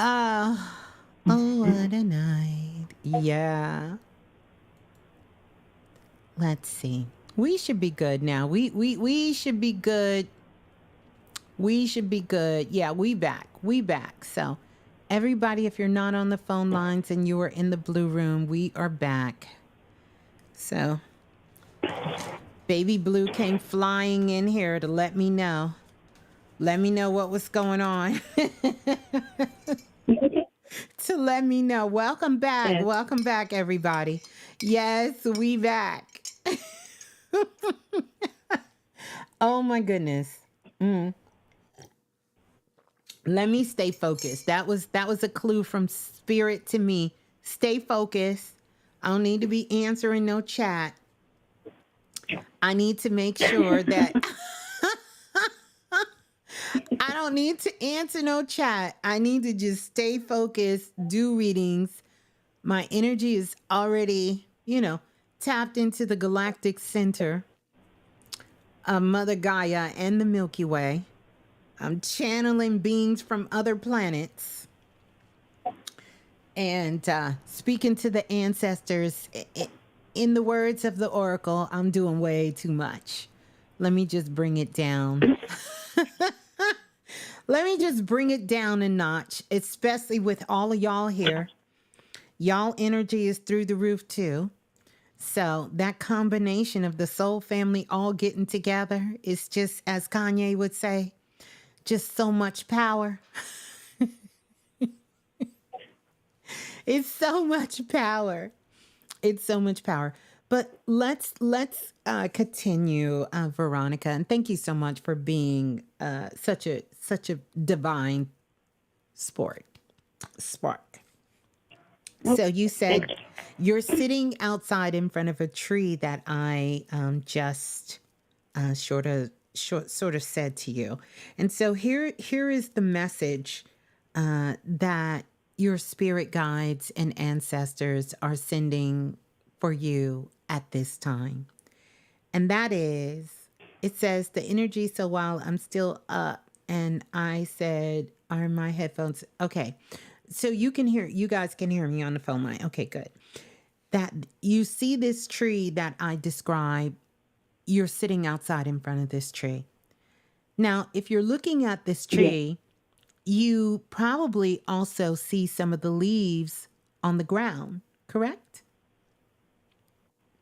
Oh, oh, what a night. Yeah. Let's see. We should be good now. We should be good. We should be good. Yeah, we back. We back. So, everybody, if you're not on the phone lines and you are in the blue room, we are back. So, baby Blue came flying in here to let me know. Let me know what was going on. To let me know. Welcome back. Yes. Welcome back, everybody. Yes, we back. Oh my goodness. Mm. Let me stay focused. That was a clue from spirit to me. Stay focused. I don't need to be answering no chat. I need to make sure that I don't need to answer no chat. I need to just stay focused, do readings. My energy is already, tapped into the galactic center of Mother Gaia and the Milky Way. I'm channeling beings from other planets and speaking to the ancestors. In the words of the oracle, I'm doing way too much. Let me just bring it down. Let me just bring it down a notch, especially with all of y'all here. Y'all energy is through the roof too. So that combination of the soul family all getting together is just, as Kanye would say, just so much power. It's so much power. It's so much power. But let's continue, Veronica, and thank you so much for being such a divine sport spark. So you Thank said you're sitting outside in front of a tree that I just sort of said to you, and so here is the message that your spirit guides and ancestors are sending for you at this time. And that is, it says the energy. So while I'm still up, and I said, are my headphones okay? So you guys can hear me on the phone line. Okay, good. That you see this tree that I described, you're sitting outside in front of this tree. Now, if you're looking at this you. Yes. tree, you probably also see some of the leaves on the ground, correct?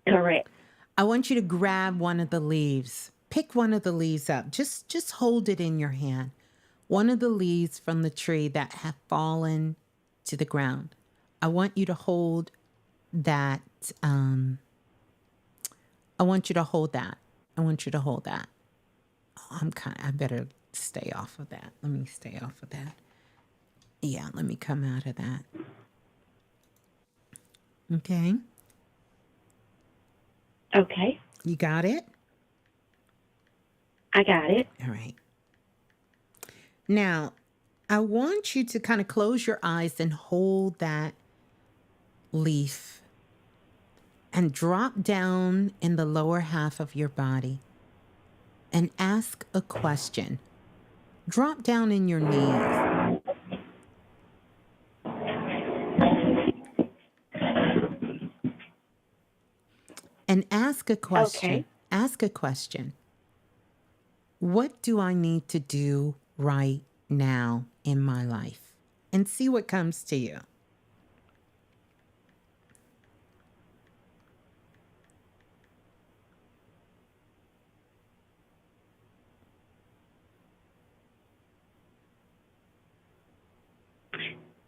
Correct. I want you to grab one of the leaves. Pick one of the leaves up. Just hold it in your hand. One of the leaves from the tree that have fallen to the ground. I want you to hold that. I want you to hold that. I want you to hold that. Oh, I better stay off of that. Let me stay off of that. Yeah, let me come out of that. Okay. Okay. You got it? I got it. All right. Now, I want you to kind of close your eyes and hold that leaf and drop down in the lower half of your body and ask a question. Drop down in your knees and ask a question. Okay. Ask a question. What do I need to do right now in my life? And see what comes to you.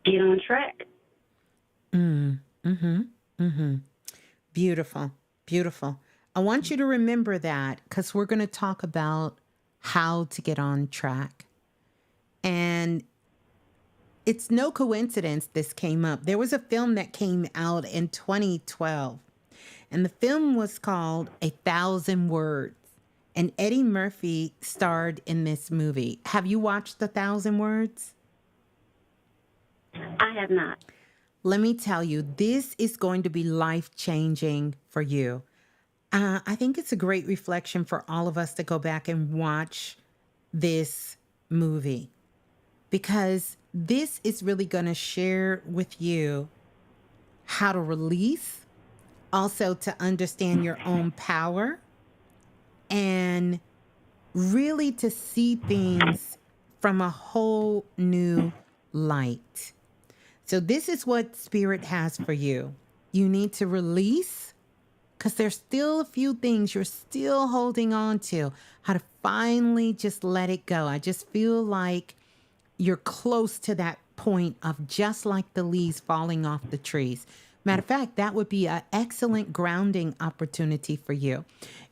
Get on track. Mm-hmm. Mm-hmm. Beautiful. Beautiful. I want you to remember that because we're going to talk about how to get on track. And it's no coincidence this came up. There was a film that came out in 2012, and the film was called A Thousand Words. And Eddie Murphy starred in this movie. Have you watched A Thousand Words? I have not. Let me tell you, this is going to be life changing for you. I think it's a great reflection for all of us to go back and watch this movie because this is really going to share with you how to release, also to understand your own power, and really to see things from a whole new light. So, this is what Spirit has for you. You need to release because there's still a few things you're still holding on to, how to finally just let it go. I just feel like you're close to that point of just like the leaves falling off the trees. Matter of fact, that would be an excellent grounding opportunity for you,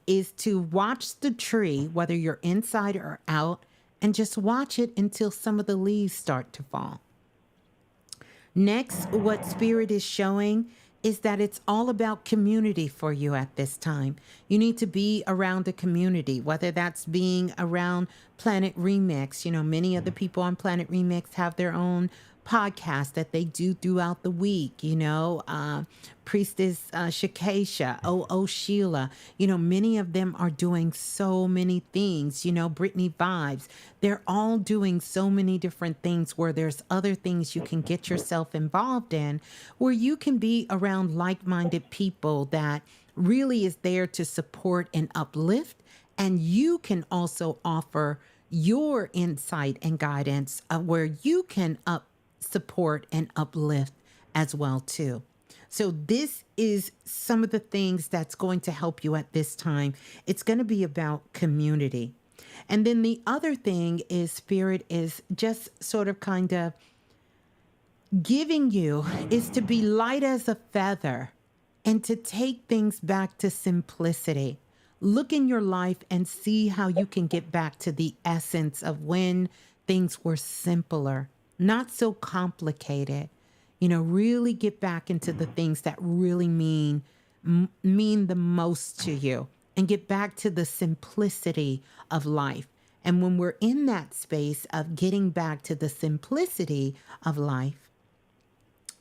is to watch the tree, whether you're inside or out, and just watch it until some of the leaves start to fall. Next, what Spirit is showing is that it's all about community for you at this time. You need to be around a community, whether that's being around Planet Remix. You know, many of the people on Planet Remix have their own podcast that they do throughout the week. Priestess Shakesha, Sheila. Many of them are doing so many things. Brittany Vibes. They're all doing so many different things where there's other things you can get yourself involved in, where you can be around like-minded people that really is there to support and uplift. And you can also offer your insight and guidance where you can support and uplift as well too. So this is some of the things that's going to help you at this time. It's going to be about community. And then the other thing is Spirit is just sort of kind of giving you is to be light as a feather and to take things back to simplicity. Look in your life and see how you can get back to the essence of when things were simpler, not so complicated. Really get back into the things that really mean the most to you, and get back to the simplicity of life. And when we're in that space of getting back to the simplicity of life,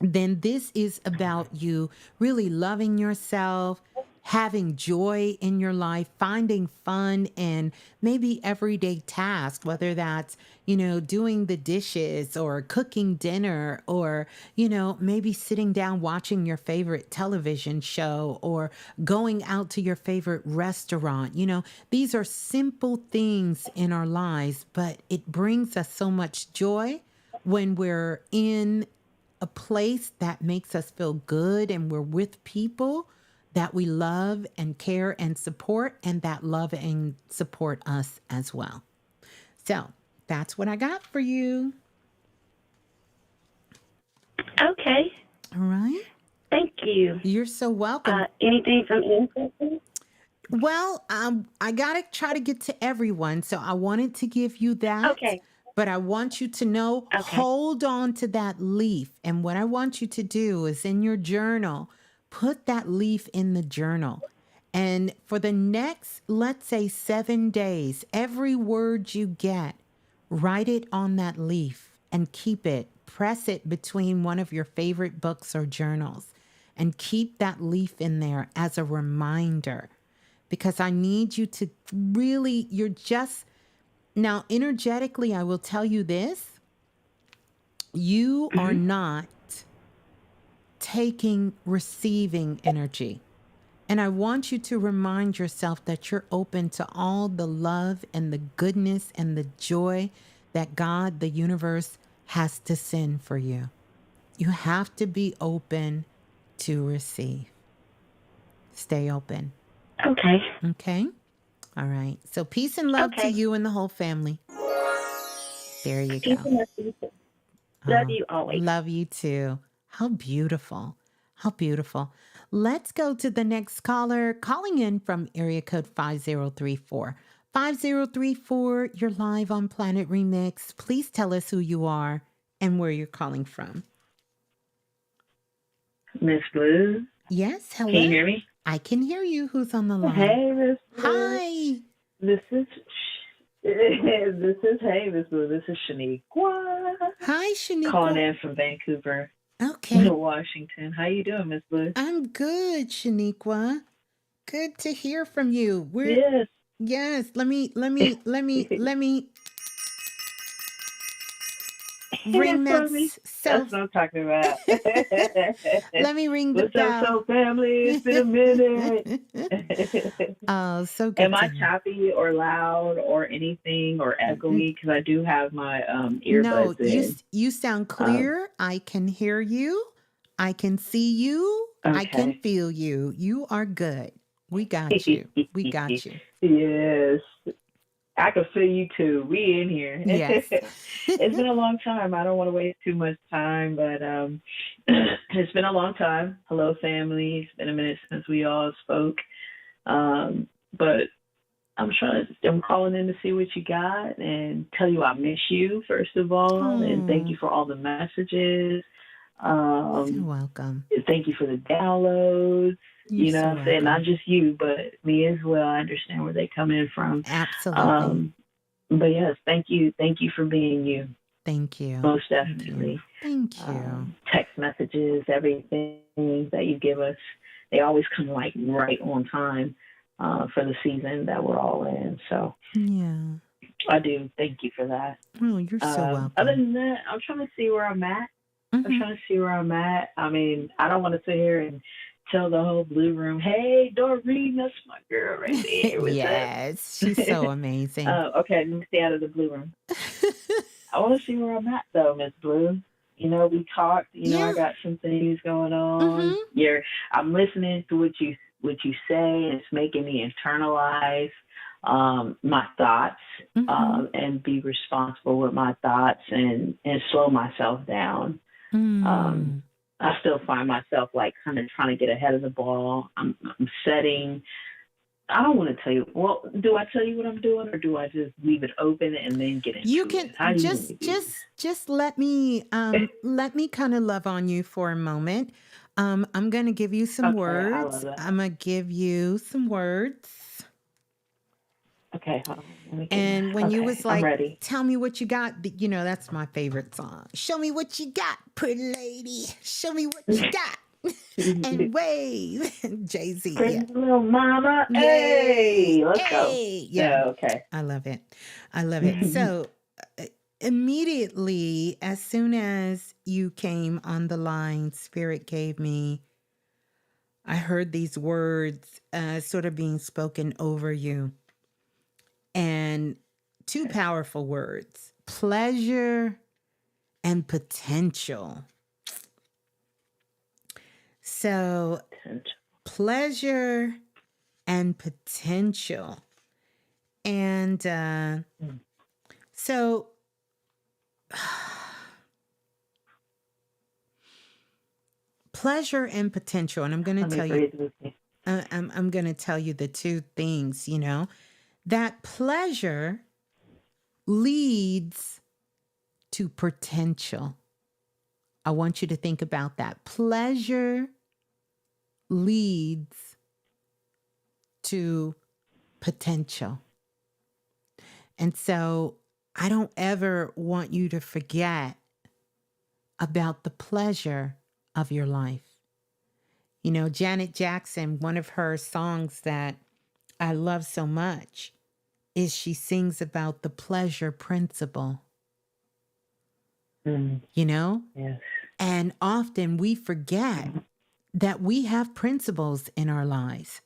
then this is about you really loving yourself, having joy in your life, finding fun in maybe everyday tasks, whether that's, doing the dishes or cooking dinner, or, maybe sitting down watching your favorite television show or going out to your favorite restaurant. These are simple things in our lives, but it brings us so much joy when we're in a place that makes us feel good and we're with people that we love and care and support, and that love and support us as well. So that's what I got for you. Okay. All right. Thank you. You're so welcome. Anything from ancestors? Well, I got to try to get to everyone. So I wanted to give you that. Okay. But I want you to know, hold on to that leaf. And what I want you to do is in your journal, put that leaf in the journal. And for the next, let's say 7 days, every word you get, write it on that leaf and keep it. Press it between one of your favorite books or journals and keep that leaf in there as a reminder. Because I need you to really, now, energetically, I will tell you this. You are not receiving energy. And I want you to remind yourself that you're open to all the love and the goodness and the joy that God, the universe, has to send for you. You have to be open to receive. Stay open. Okay. Okay? All right. So peace and love to you and the whole family. There you go. Peace and love to you too. Love you always. Love you too. How beautiful. How beautiful. Let's go to the next caller calling in from area code 5034. 5034, you're live on Planet Remix. Please tell us who you are and where you're calling from. Ms.Blue. Yes, hello. Can you hear me? I can hear you. Who's on the line? Hey, Ms.Blue. Hi. This is Ms.Blue. This is Shaniqua. Hi, Shaniqua. Calling in from Vancouver, Washington. How you doing, Ms. Blue? I'm good, Shaniqua. Good to hear from you. Yes. Let me ring That's that funny. so. That's what I'm talking about. Let me ring the What's up, bell. soul family? It's been a minute. Oh, so good Am to I hear. choppy or loud or anything or N- echoey? Because I do have my No, earbuds in. you sound Um, clear. I can hear you. I can see you. I can okay. feel you. You are good. We got you. We got you. Yes. I can feel you too. We in here. Yes. It's been a long time. I don't want to waste too much time, but it's been a long time. Hello, family. It's been a minute since we all spoke. But I'm calling in to see what you got and tell you I miss you, first of all, and thank Oh, you for all the messages. you're Um, welcome. Thank you for the downloads. You're You know so what I'm saying? Not welcome. just you, but me as well. I understand where they're coming from. Absolutely. Um, but yes, thank you. Thank you for being you. Thank you. Most Thank you. definitely. Thank you. Text messages, everything that you give us, they always come like right on time for the season that we're all in. So Yeah. I do thank you for that. Oh, you're so Other welcome. than that, I'm trying to see where I'm at. I'm Hmm. trying to see where I'm at. I mean, I don't want to sit here and tell the whole blue room, "Hey, Doreen, that's my girl right there. What's up?" Yes, she's so amazing. Okay, let me stay out of the blue room. I want to see where I'm at though, Miss Blue. You know, we talked. You know, I Yeah. got some things going on. Hmm. I'm listening to what you say, and it's making me internalize my thoughts Hmm. and be responsible with my thoughts and slow myself down. Um, Mm. I still find myself like kind of trying to get ahead of the ball. I'm setting. I don't want to tell you. Well, do I tell you what I'm doing, or do I just leave it open and then get You into can it? How do you want to just do just this? let me kind of love on you for a moment. I'm gonna give you some Okay, I love words. that. I'm gonna give you some words. Okay, hold on. Let me get my. And when you Okay, was I'm like, ready. tell me what you got, you know, that's my favorite song. Show me what you got, pretty lady. Show me what you got. And wave. Jay-Z, yeah. Pretty little mama. Yay. Hey, let's go. Hey. Yeah. Yeah, okay. I love it. I love it. So uh, immediately, as soon as you came on the line, Spirit gave me, I heard these words sort of being spoken over you. And two powerful words, pleasure and potential. So, pleasure and potential. And so, pleasure and potential. And I'm going to Let me tell you, breathe with me. I'm going to tell you the two things, you know, that pleasure leads to potential. I want you to think about that. Pleasure leads to potential. And so I don't ever want you to forget about the pleasure of your life. You know, Janet Jackson, one of her songs that I love so much is she sings about the pleasure principle, Mm, you know? yes. And often we forget Mhm. that we have principles in our lives,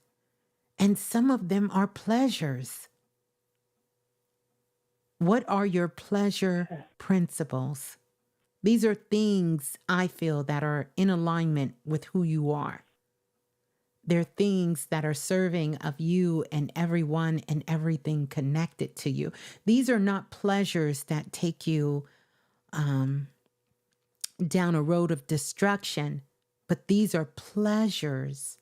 and some of them are pleasures. What are your pleasure principles? These are things I feel that are in alignment with who you are. They're things that are serving of you and everyone and everything connected to you. These are not pleasures that take you um, down a road of destruction, but these are pleasures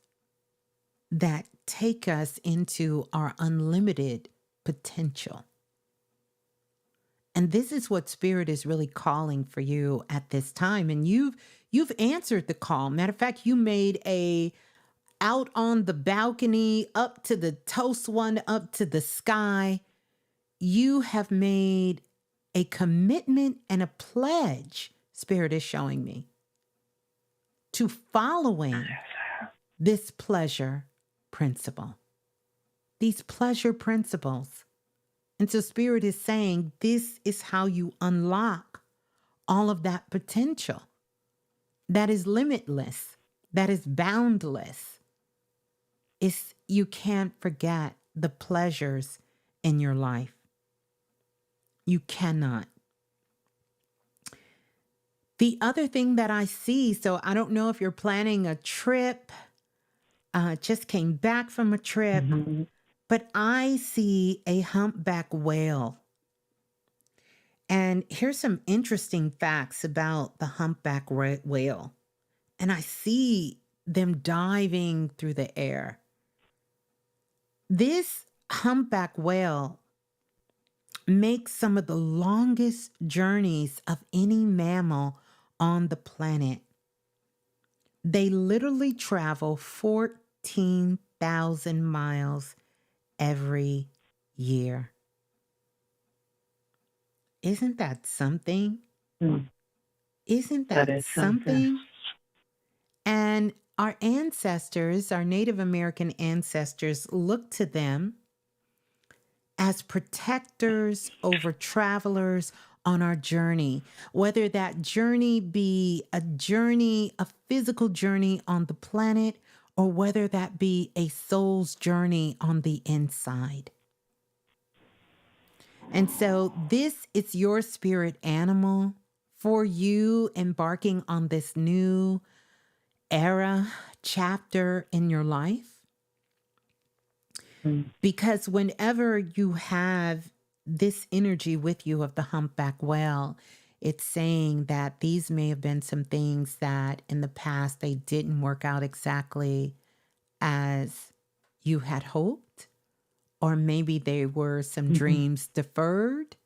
that take us into our unlimited potential. And this is what Spirit is really calling for you at this time. And you've answered the call. Matter of fact, you made a out on the balcony, up to the toast one, up to the sky. You have made a commitment and a pledge, Spirit is showing me, to following this pleasure principle, these pleasure principles. And so Spirit is saying this is how you unlock all of that potential that is limitless, that is boundless. You can't forget the pleasures in your life. You cannot. The other thing that I see, so I don't know if you're planning a trip, just came back from a trip, Mm-hmm. but I see a humpback whale. And here's some interesting facts about the humpback whale. And I see them diving through the air. This humpback whale makes some of the longest journeys of any mammal on the planet. They literally travel 14,000 miles every year. Isn't that something? Mm. Isn't That that is something. something? And our ancestors, our Native American ancestors, looked to them as protectors over travelers on our journey, whether that journey be a physical journey on the planet, or whether that be a soul's journey on the inside. And so this is your spirit animal for you embarking on this new era, chapter in your life. Because whenever you have this energy with you of the humpback whale, it's saying that these may have been some things that in the past they didn't work out exactly as you had hoped, or maybe there were some dreams deferred,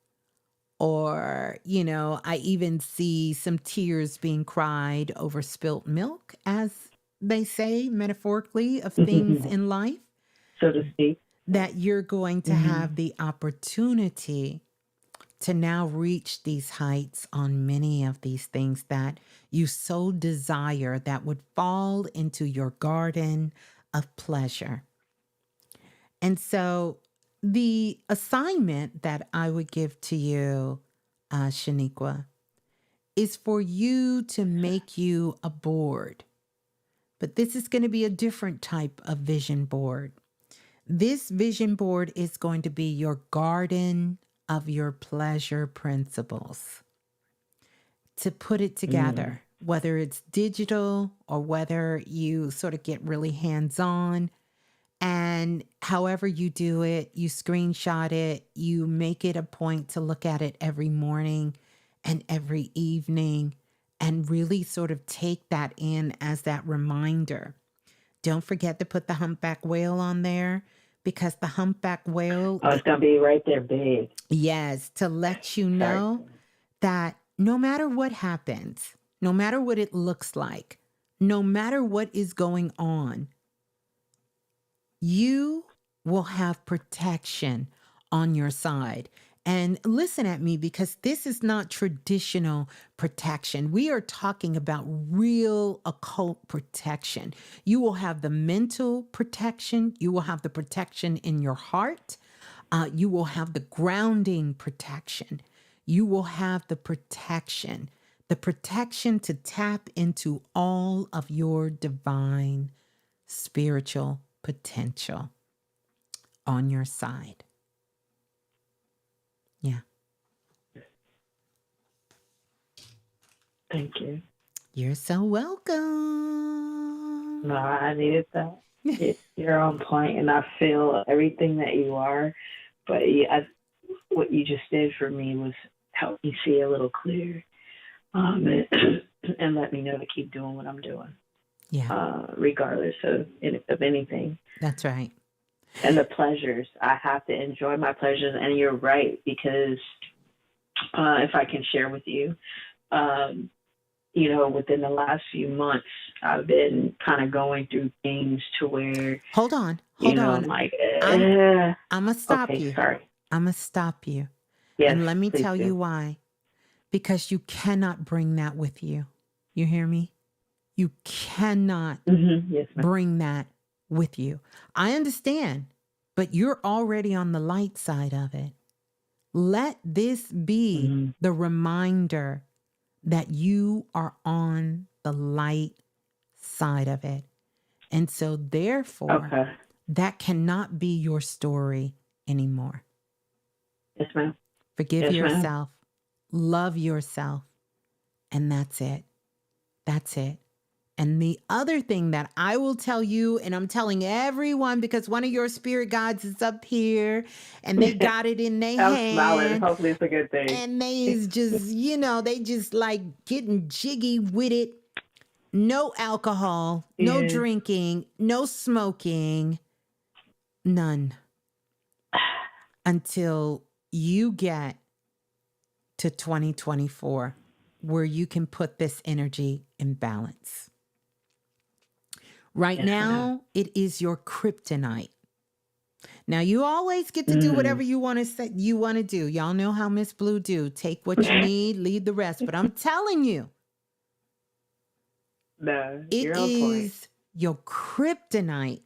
or, I even see some tears being cried over spilt milk, as they say metaphorically, of things in life, so to speak. that you're going to have the opportunity to now reach these heights on many of these things that you so desire, that would fall into your garden of pleasure. And so the assignment that I would give to you, Shaniqua, is for you to make you a board. But this is going to be a different type of vision board. This vision board is going to be your garden of your pleasure principles. To put it together, whether it's digital or whether you sort of get really hands-on, and however you do it, you screenshot it, you make it a point to look at it every morning and every evening and really sort of take that in as that reminder. Don't forget to put the humpback whale on there, because the humpback whale, Oh, it's going to be right there big. yes, to let you know that no matter what happens, no matter what it looks like, no matter what is going on, you will have protection on your side. And listen at me, because this is not traditional protection. We are talking about real occult protection. You will have the mental protection. You will have the protection in your heart. You will have the grounding protection. You will have the protection to tap into all of your divine spiritual potential on your side. Yeah. Thank you. You're so welcome. No, I needed that. You're on point, and I feel everything that you are. But what you just did for me was help me see a little clearer, and let me know to keep doing what I'm doing. Yeah. Regardless of anything. That's right. And the pleasures, I have to enjoy my pleasures. And you're right, because if I can share with you, within the last few months, I've been kind of going through things to where. Hold on. I'm like, I'm going to stop you. Sorry. I'm going to stop you. Yes, and let me tell do. you why. Because you cannot bring that with you. You hear me? You cannot Yes, bring that with you. I understand, but you're already on the light side of it. Let this be the reminder that you are on the light side of it. And so, therefore, Okay. that cannot be your story anymore. Yes, ma'am. Forgive Yes, ma'am. yourself, love yourself, and that's it. That's it. And the other thing that I will tell you, and I'm telling everyone because one of your spirit guides is up here and they got it in their I'm smiling. hand Hopefully, it's a good thing. and they is just, they just like getting jiggy with it. No alcohol, no Yeah. drinking, no smoking, none until you get to 2024 where you can put this energy in balance. Right Yes, ma'am. now, it is your kryptonite. Now you always get to do whatever Mm. you want to say you want to do. Y'all know how Ms.Blue do. Take what you need, leave the rest. But I'm telling you, No, it you're on point. is your kryptonite.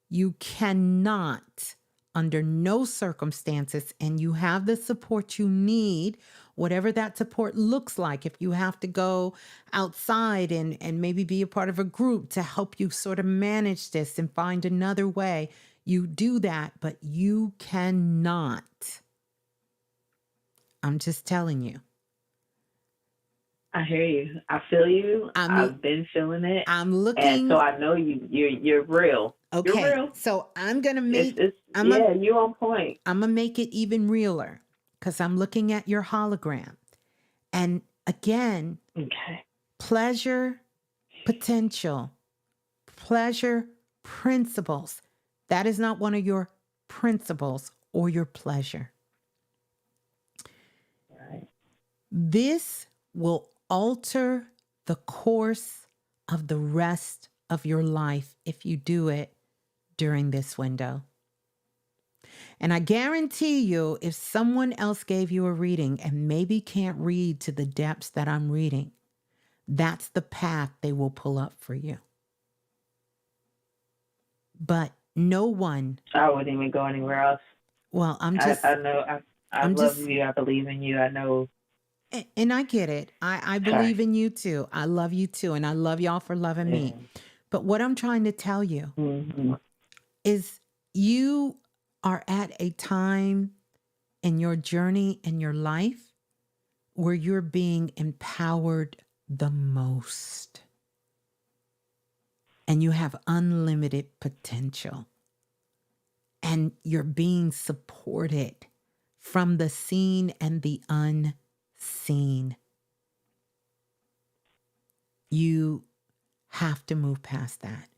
You cannot, under no circumstances, and you have the support you need, whatever that support looks like. If you have to go outside and maybe be a part of a group to help you sort of manage this and find another way, you do that, but you cannot. I'm just telling you. I hear you. I feel you. I'm I've been feeling it, I'm and so looking. I know you're real. You're Okay, real. so I'm gonna make It's I'm a yeah. You on point. I'm gonna make it even realer because I'm looking at your hologram. And again, Okay. pleasure, potential, pleasure, principles. That is not one of your principles or your pleasure. Right. This will alter the course of the rest of your life if you do it during this window. And I guarantee you, if someone else gave you a reading and maybe can't read to the depths that I'm reading, that's the path they will pull up for you. But no one, I wouldn't even go anywhere else. well, I know. I I'm love just, you. I believe in you. I know. and I get it. I Sorry. believe in you too. I love you too. And I love y'all for loving Yeah. me. But what I'm trying to tell you Mm-hmm. is you are at a time in your journey in your life where you're being empowered the most. And you have unlimited potential. And you're being supported from the seen and the unseen. You have to move past that.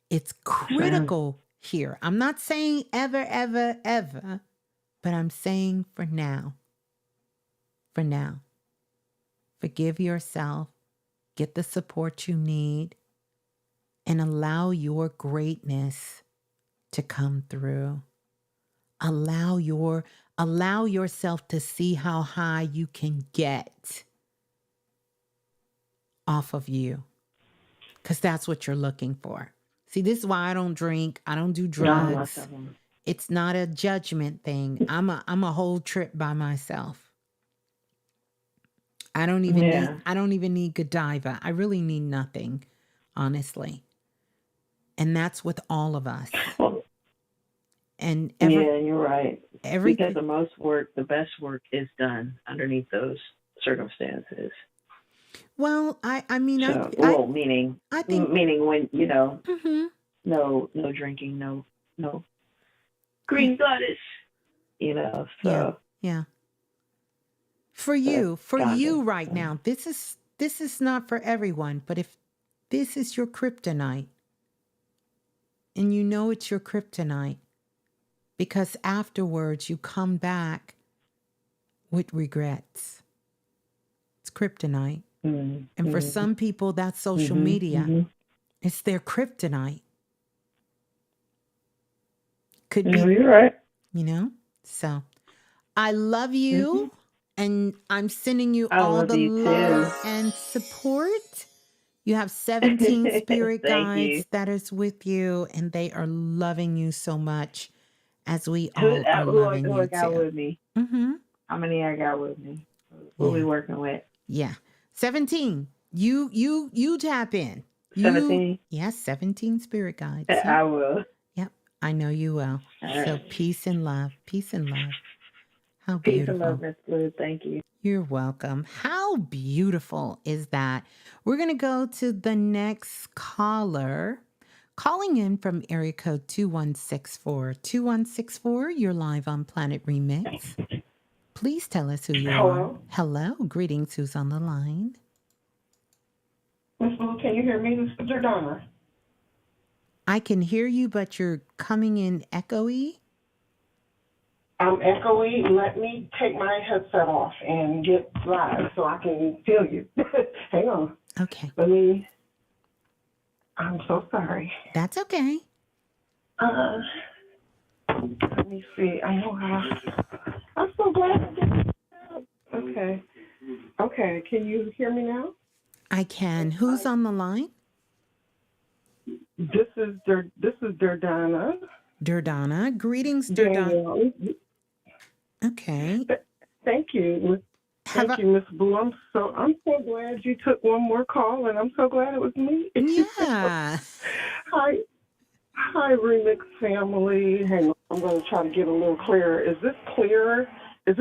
It's critical here. I'm not saying ever, ever, ever, but I'm saying for now. For now. Forgive yourself, get the support you need, and allow your greatness to come through. Allow yourself to see how high you can get off of you, because that's what you're looking for. See, this is why I don't drink. I don't do No, drugs. myself. It's not a judgment thing. I'm a whole trip by myself. I don't even need Godiva. I really need nothing, honestly. And that's with all of us. Well, And yeah, you're right. Because everything. the most work, the best work is done underneath those circumstances. Well, I mean, So, well, I think, meaning when mm-hmm, no drinking, no green goddess, yeah, So yeah. that's For ganja. you right So, now, this is not for everyone. But if this is your kryptonite, and you know it's your kryptonite, because afterwards you come back with regrets. It's kryptonite. mm, And for mm, some people, that's social media. mm-hmm. It's their kryptonite. Could No, be, you're right. So I love Mm-hmm. you. And I'm sending you I all love the you too. love and support. You have 17 spirit Thank you. guides that is with you, and they are loving you so much, as we Who all are who I loving who I you got too. with me? Mm-hmm. How many I got with me? we'll Yeah. be working with. Yeah. 17. You tap in. 17. Yes, 17 spirit guides. Yep. I will. Yep. I know you will. All So right. peace and love. Peace and love. How Peace and beautiful. love, Ms.Blue. Thank you. You're welcome. How beautiful is that? We're going to go to the next caller. Calling in from area code 2164. 2164, you're live on Planet Remix. Please tell us who you are. Hello. Greetings. Who's on the line? Ms.Blue, can you hear me? This is Jordana. I can hear you, but you're coming in echoey. I'm echoey. Let me take my headset off and get live so I can feel you. Hang on. Okay. I'm so sorry. That's okay. Let me see. I know how. I'm so glad I did that. Okay. Okay. Can you hear me now? I can. Who's on the line? This is Jordana. Durdana. Greetings, Durdana. Danielle. Okay. Thank you. Thank you, Ms. Blue. I'm so glad you took one more call, and I'm so glad it was me. Yeah. Hi, Remix family. Hang on, I'm going to try to get a little clearer. Is this clearer? Ms.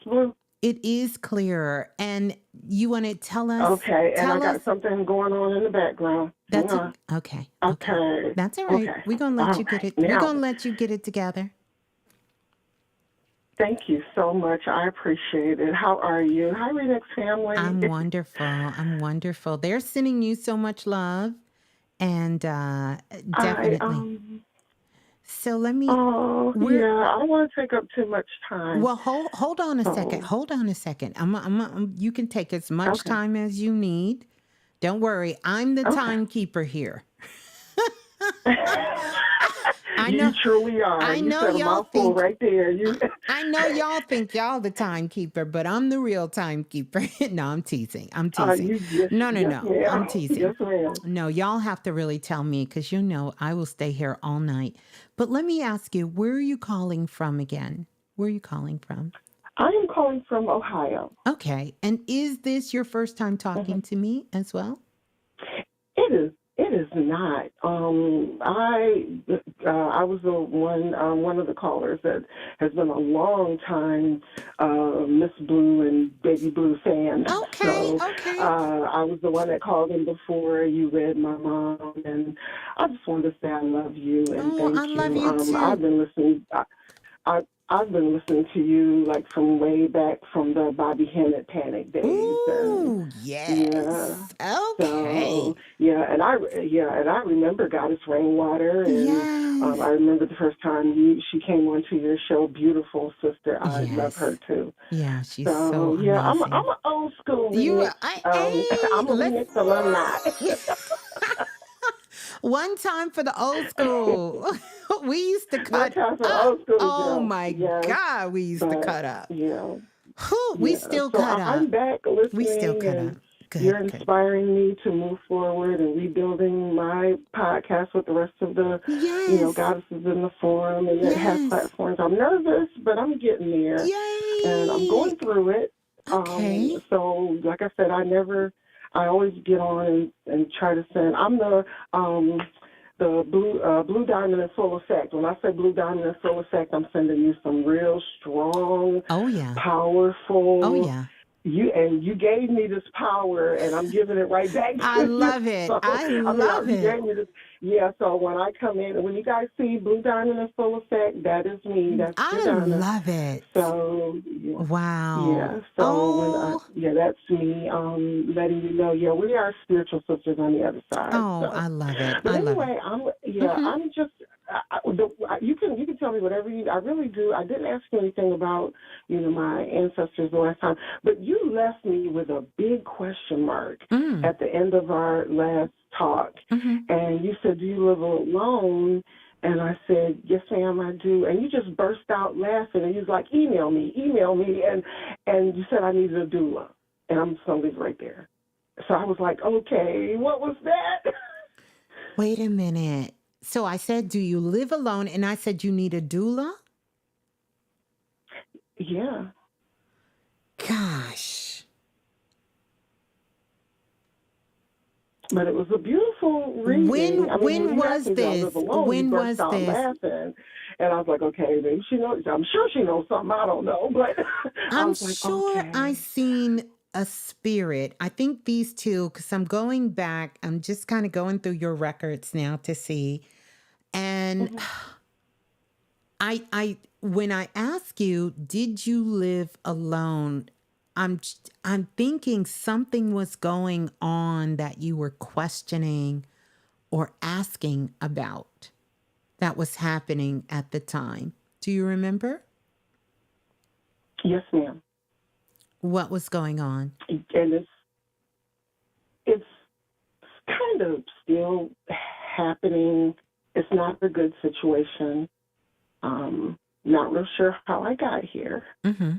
Blue? It is clearer. And you want to tell us? Okay, and I got something going on in the background. That's okay. Okay. That's all right. Okay. We're going to let you get it. We're going to let you get it together. Thank you so much. I appreciate it. How are you? Hi, Remix family. I'm wonderful. They're sending you so much love. And definitely. So let me. Oh, yeah. I don't want to take up too much time. Well, hold on a second. Hold on a second. You can take as much time as you need. Don't worry. I'm the timekeeper here. I know, you truly are. I know said y'all think right there. I know y'all think y'all the timekeeper, but I'm the real timekeeper. No, I'm teasing. No. I'm teasing. Yes, ma'am. No, y'all have to really tell me because I will stay here all night. But let me ask you, where are you calling from again? Where are you calling from? I am calling from Ohio. Okay. And is this your first time talking to me as well? It is. It is not. I was the one of the callers that has been a long time Ms.Blue and Baby Blue fan. Okay. I was the one that called in before you read my mom, and I just wanted to say I love you and thank you. I love you too. I've been listening. I've been listening to you like from way back from the Bobby Hennett Panic days. Ooh, yes. Yeah. Okay. So, and I remember Goddess Rainwater, and I remember the first time she came onto your show. Beautiful sister, I love her too. Yeah, she's so amazing. I'm an old school. I'm a Remix alumni. One time for the old school. We used to cut up. Old school, oh my God, we used to cut up. Yeah. We still cut up. I'm back listening. We still cut up. Good, you're inspiring me to move forward and rebuilding my podcast with the rest of the, goddesses in the forum, and it has platforms. I'm nervous, but I'm getting there. Yay! And I'm going through it. Okay. So, like I said, I always get on and try to send. I'm the Blue Diamond and Soul Effect. When I say Blue Diamond and Soul Effect, I'm sending you some real strong, powerful. You gave me this power, and I'm giving it right back to you. I love it. I love it. You gave me this. Yeah, so when I come in, when you guys see Blue Diamond and Soul Effect, that is me. That's I love it. So, wow. Yeah, so that's me letting you know, we are spiritual sisters on the other side. Oh, so. I love it. But anyway, I'm just, you can tell me whatever I really do. I didn't ask you anything about, my ancestors the last time, but you left me with a big question mark at the end of our last talk. And you said, do you live alone? And I said, yes, ma'am, I do. And you just burst out laughing, and you was like, email me. And you said I needed a doula. And I'm just going to leave right there. So I was like, okay, what was that? Wait a minute. So I said, do you live alone? And I said, you need a doula? Yeah. Gosh. But it was a beautiful reading. I mean, when When you asked was me did I live this? alone, you When burst was out this? laughing. And I was like, okay, maybe she knows. I'm sure she knows something I don't know. But I I'm was like, sure I okay. seen a spirit. I think these two, because I'm going back, I'm just kind of going through your records now to see. And Mhm. when I ask you, did you live alone? I'm, I'm thinking something was going on that you were questioning or asking about that was happening at the time. Do you remember Yes, ma'am. what was going on? And it's kind of still happening. It's not a good situation. Not real sure how I got here. Mm-hmm.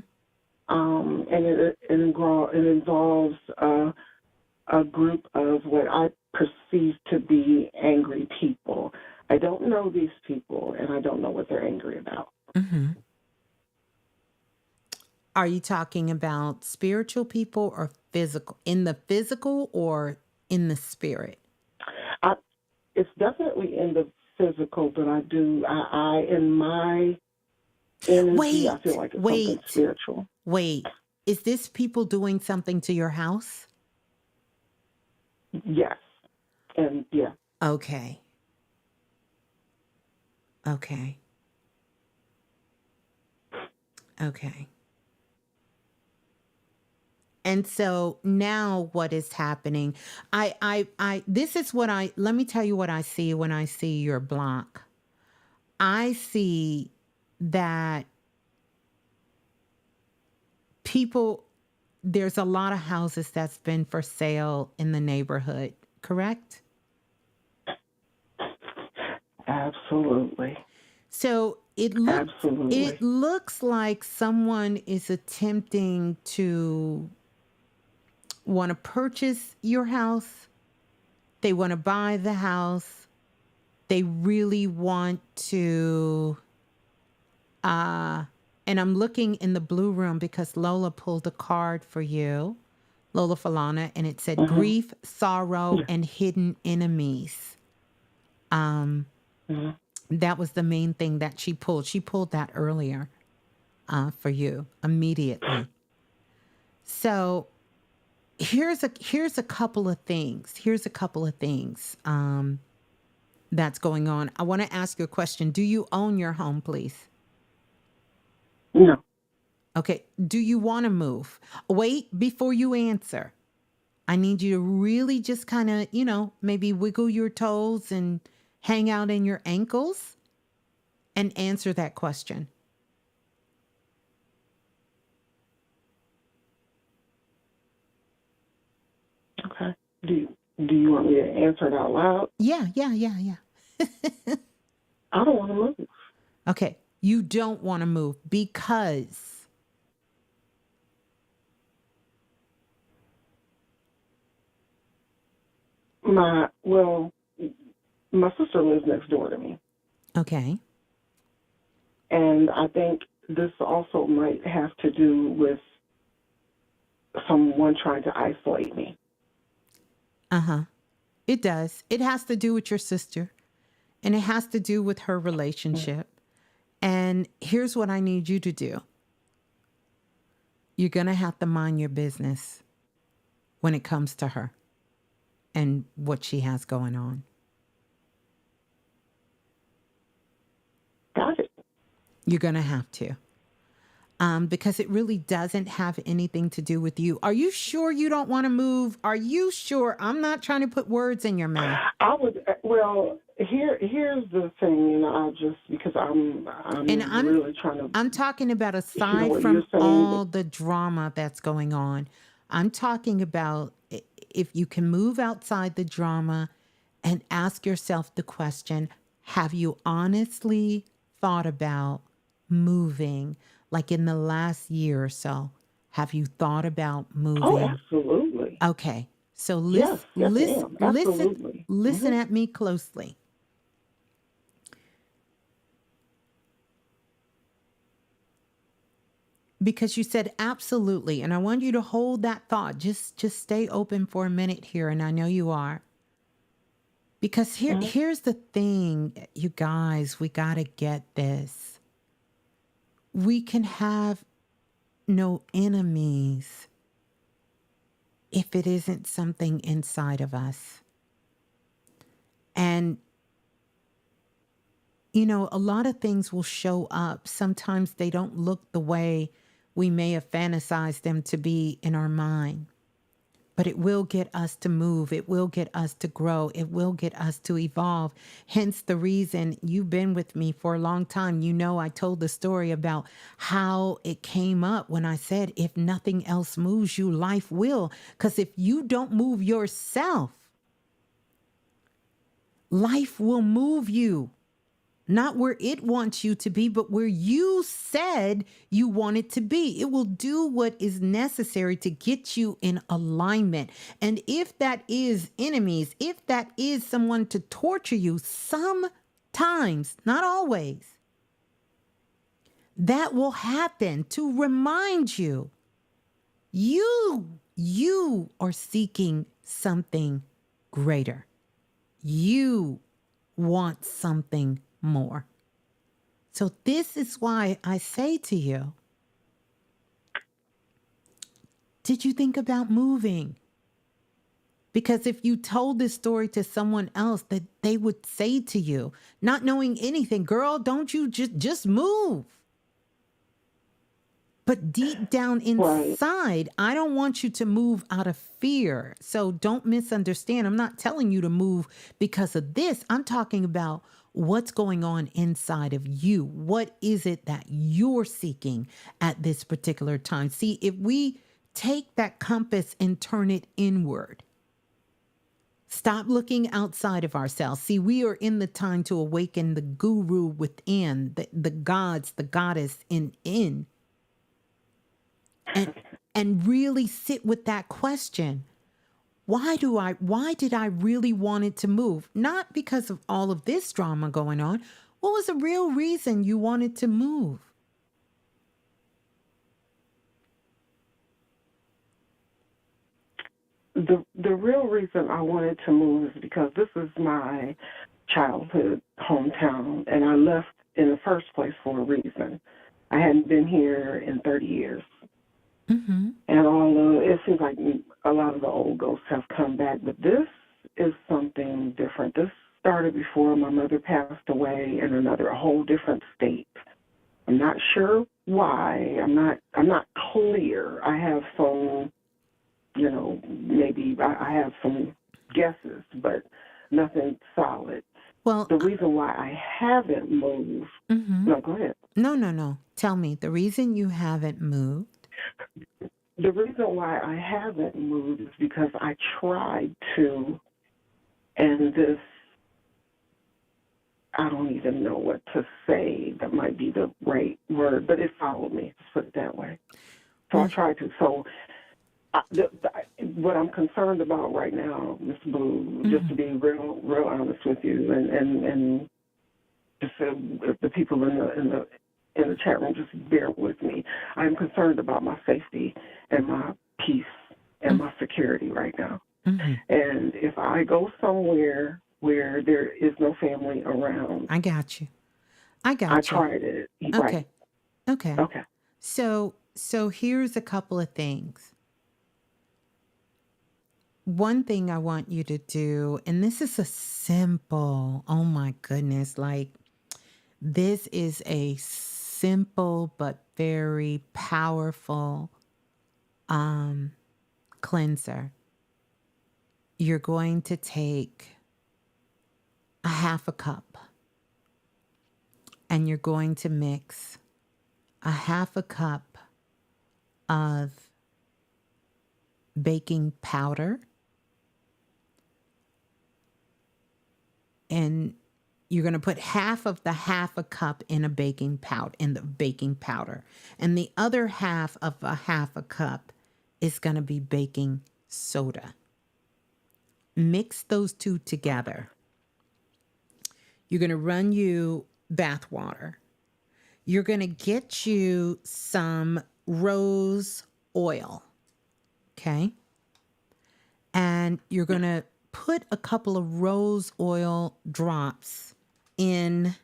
And it involves a group of what I perceive to be angry people. I don't know these people, and I don't know what they're angry about. Mm-hmm. Are you talking about spiritual people or physical? In the physical or in the spirit? I, it's definitely in the physical, but I in my energy, I feel Wait, like it's something wait, spiritual. wait. Is this people doing something to your house? Yes, and yeah. Okay. Okay. Okay. And so now what is happening? This is what let me tell you what I see when I see your block. I see that people, there's a lot of houses that's been for sale in the neighborhood, correct? Absolutely. So it Absolutely. looks like someone is attempting to want to purchase your house. They want to buy the house. They really want to and I'm looking in the blue room because Lola pulled a card for you, Lola Falana, and it said Hmm. grief, sorrow, Yeah. and hidden enemies. Hmm. That was the main thing that she pulled. She pulled that earlier for you immediately. So here's a couple of things. Here's a couple of things that's going on. I want to ask you a question. Do you own your home, please? No. Okay. Do you want to move? Wait before you answer. I need you to really just kind of, maybe wiggle your toes and hang out in your ankles and answer that question. Okay. Do you want me to answer it out loud? Yeah, yeah, yeah, yeah. I don't want to move. Okay. You don't want to move because. Well, my sister lives next door to me, Okay. and I think this also might have to do with someone trying to isolate me. Uh huh. It does. It has to do with your sister and it has to do with her relationship. And here's what I need you to do, you're going to have to mind your business when it comes to her and what she has going on. Got it. You're going to have to. Because it really doesn't have anything to do with you. Are you sure you don't want to move? Are you sure? I'm not trying to put words in your mouth. I would. Well, here's the thing, I'll just because And I'm really trying to I'm talking about hear aside what you're from saying. all the drama that's going on. I'm talking about if you can move outside the drama and ask yourself the question, have you honestly thought about moving like in the last year or so? Have you thought about Oh, moving? absolutely. Okay. So Yes, yes, ma'am. Absolutely. listen at me closely. because you said absolutely, and I want you to hold that thought. Just stay open for a minute here, and I know you are. Because here's the thing, you guys, we got to get this. We can have no enemies if it isn't something inside of us. And, a lot of things will show up. Sometimes they don't look the way we may have fantasized them to be in our mind. But it will get us to move. It will get us to grow. It will get us to evolve. Hence the reason you've been with me for a long time. I told the story about how it came up when I said, if nothing else moves you, life will. Because if you don't move yourself, life will move you. Not where it wants you to be, but where you said you want it to be. It will do what is necessary to get you in alignment. And if that is enemies, if that is someone to torture you, sometimes, not always, that will happen to remind you, you are seeking something greater. You want something more. So this is why I say to you, did you think about moving? Because if you told this story to someone else, that they would say to you, not knowing anything, girl, don't you just move. But deep down inside, I don't want you to move out of fear. So don't misunderstand. I'm not telling you to move because of this. I'm talking about what's going on inside of you. What is it that you're seeking at this particular time? See, if we take that compass and turn it inward, stop looking outside of ourselves. See, we are in the time to awaken the guru within, the gods, the goddess in. And really sit with that question. Why did I really want it to move? Not because of all of this drama going on. What was the real reason you wanted to move? The real reason I wanted to move is because this is my childhood hometown, and I left in the first place for a reason. I hadn't been here in 30 years. Mm-hmm. And although it seems like a lot of the old ghosts have come back, but this is something different. This started before my mother passed away in a whole different state. I'm not sure why. I'm not clear. I have some, maybe I have some guesses, but nothing solid. Well, the reason why I haven't moved. Mm-hmm. No, go ahead. No. Tell me the reason you haven't moved. The reason why I haven't moved is because I tried to, and this, I don't even know what to say that might be the right word, but it followed me, let's put it that way. So I tried to. So what I'm concerned about right now, Ms.Blue, just to be real honest with you, and just the people in the chat room, just bear with me. I'm concerned about my safety and my peace and my security right now. Mm-hmm. And if I go somewhere where there is no family around, I got you. I tried it. Okay. Right. Okay. So here's a couple of things. One thing I want you to do, and this is a simple, oh my goodness, like this is a simple but very powerful cleanser. You're going to take a half a cup and you're going to mix a half a cup of baking powder, and you're going to put half a cup in the baking powder, and the other half of a half a cup is going to be baking soda. Mix those two together. You're going to run you bath water. You're going to get you some rose oil. Okay. And you're going to put a couple of rose oil drops in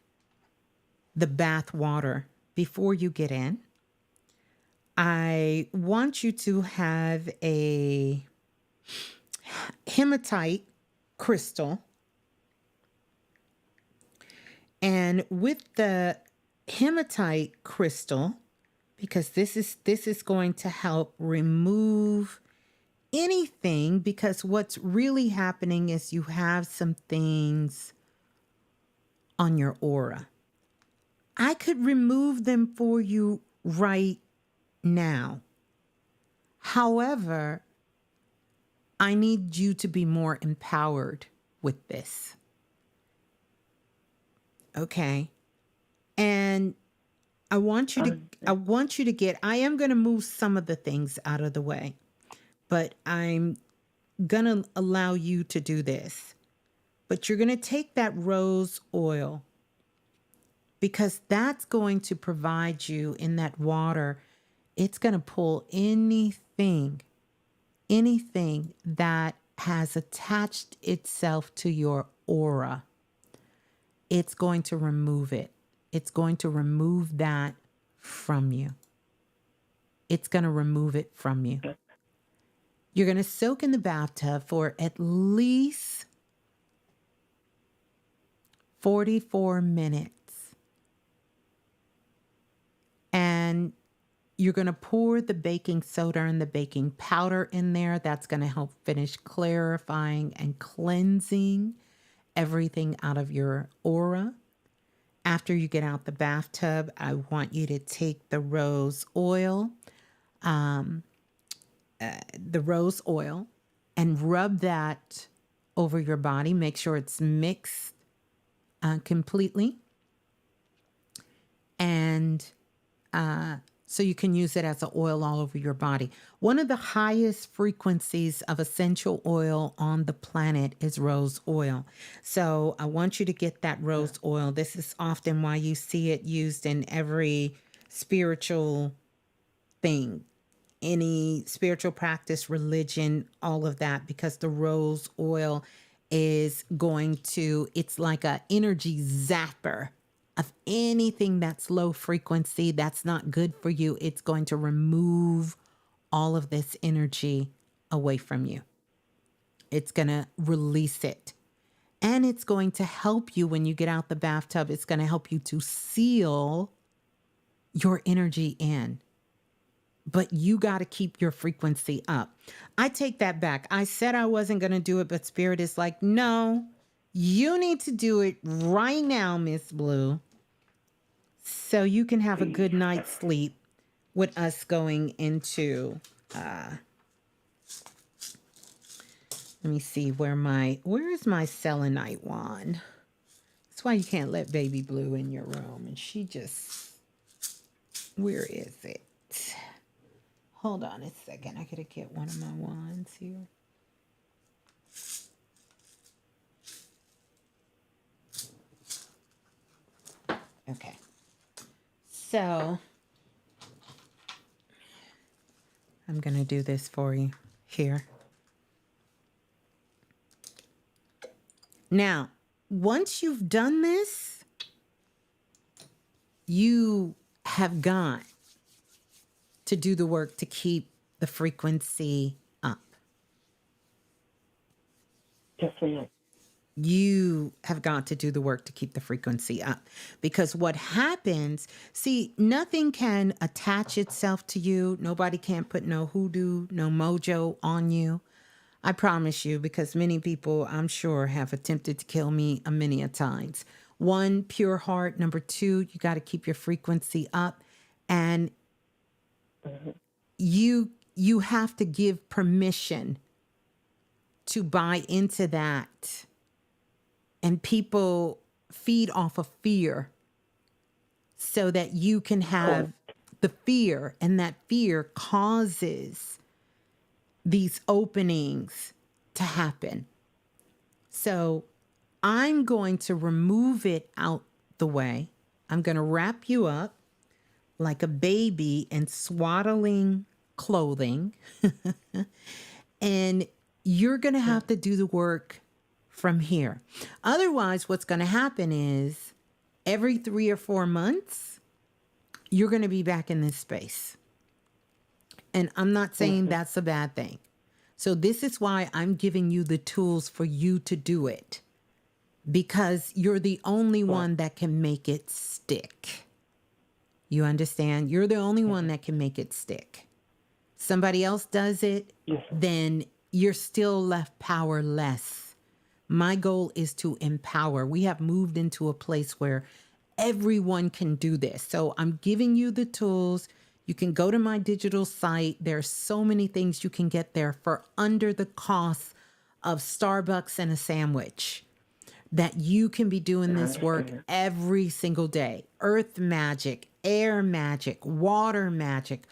the bath water before you get in. I want you to have a hematite crystal. And with the hematite crystal, because this is going to help remove anything, because what's really happening is you have some things on your aura. I could remove them for you right now. However, I need you to be more empowered with this. Okay. And I want you to get, I am going to move some of the things out of the way, but I'm going to allow you to do this. But you're going to take that rose oil, because that's going to provide you in that water. It's going to pull anything that has attached itself to your aura. It's going to remove it. It's going to remove that from you. It's going to remove it from you. You're going to soak in the bathtub for at least 44 minutes. And you're going to pour the baking soda and the baking powder in there. That's going to help finish clarifying and cleansing everything out of your aura. After you get out the bathtub, I want you to take the rose oil, and rub that over your body. Make sure it's mixed completely. And so you can use it as an oil all over your body. One of the highest frequencies of essential oil on the planet is rose oil. So I want you to get that rose oil. This is often why you see it used in every spiritual thing, any spiritual practice, religion, all of that, because the rose oil is going to, it's like an energy zapper of anything that's low frequency, that's not good for you. It's going to remove all of this energy away from you. It's going to release it. And it's going to help you when you get out the bathtub. It's going to help you to seal your energy in. But you got to keep your frequency up. I take that back. I said I wasn't going to do it, but Spirit is like, no, you need to do it right now, Ms.Blue, so you can have a good night's sleep with us going into, let me see where's my selenite wand? That's why you can't let Baby Blue in your room. And she just, where is it? Hold on a second. I gotta get one of my wands here. Okay. So I'm going to do this for you here. Now, once you've done this, you have got to do the work to keep the frequency up. Yes, ma'am. You have got to do the work to keep the frequency up, because what happens, see, nothing can attach itself to you. Nobody can put no hoodoo, no mojo on you. I promise you, because many people, I'm sure, have attempted to kill me many a times. One, pure heart. Number two, you got to keep your frequency up, and you have to give permission to buy into that. And people feed off of fear so that you can have the fear, and that fear causes these openings to happen. So I'm going to remove it out the way. I'm going to wrap you up, like a baby in swaddling clothing, and you're going to have to do the work from here. Otherwise, what's going to happen is every 3 or 4 months, you're going to be back in this space. And I'm not saying that's a bad thing. So this is why I'm giving you the tools for you to do it, because you're the only one that can make it stick. You understand? You're the only one that can make it stick. Somebody else does it, then you're still left powerless. My goal is to empower. We have moved into a place where everyone can do this. So I'm giving you the tools. You can go to my digital site. There's so many things you can get there for under the cost of Starbucks and a sandwich, that you can be doing this work every single day. Earth magic, air magic, water magic,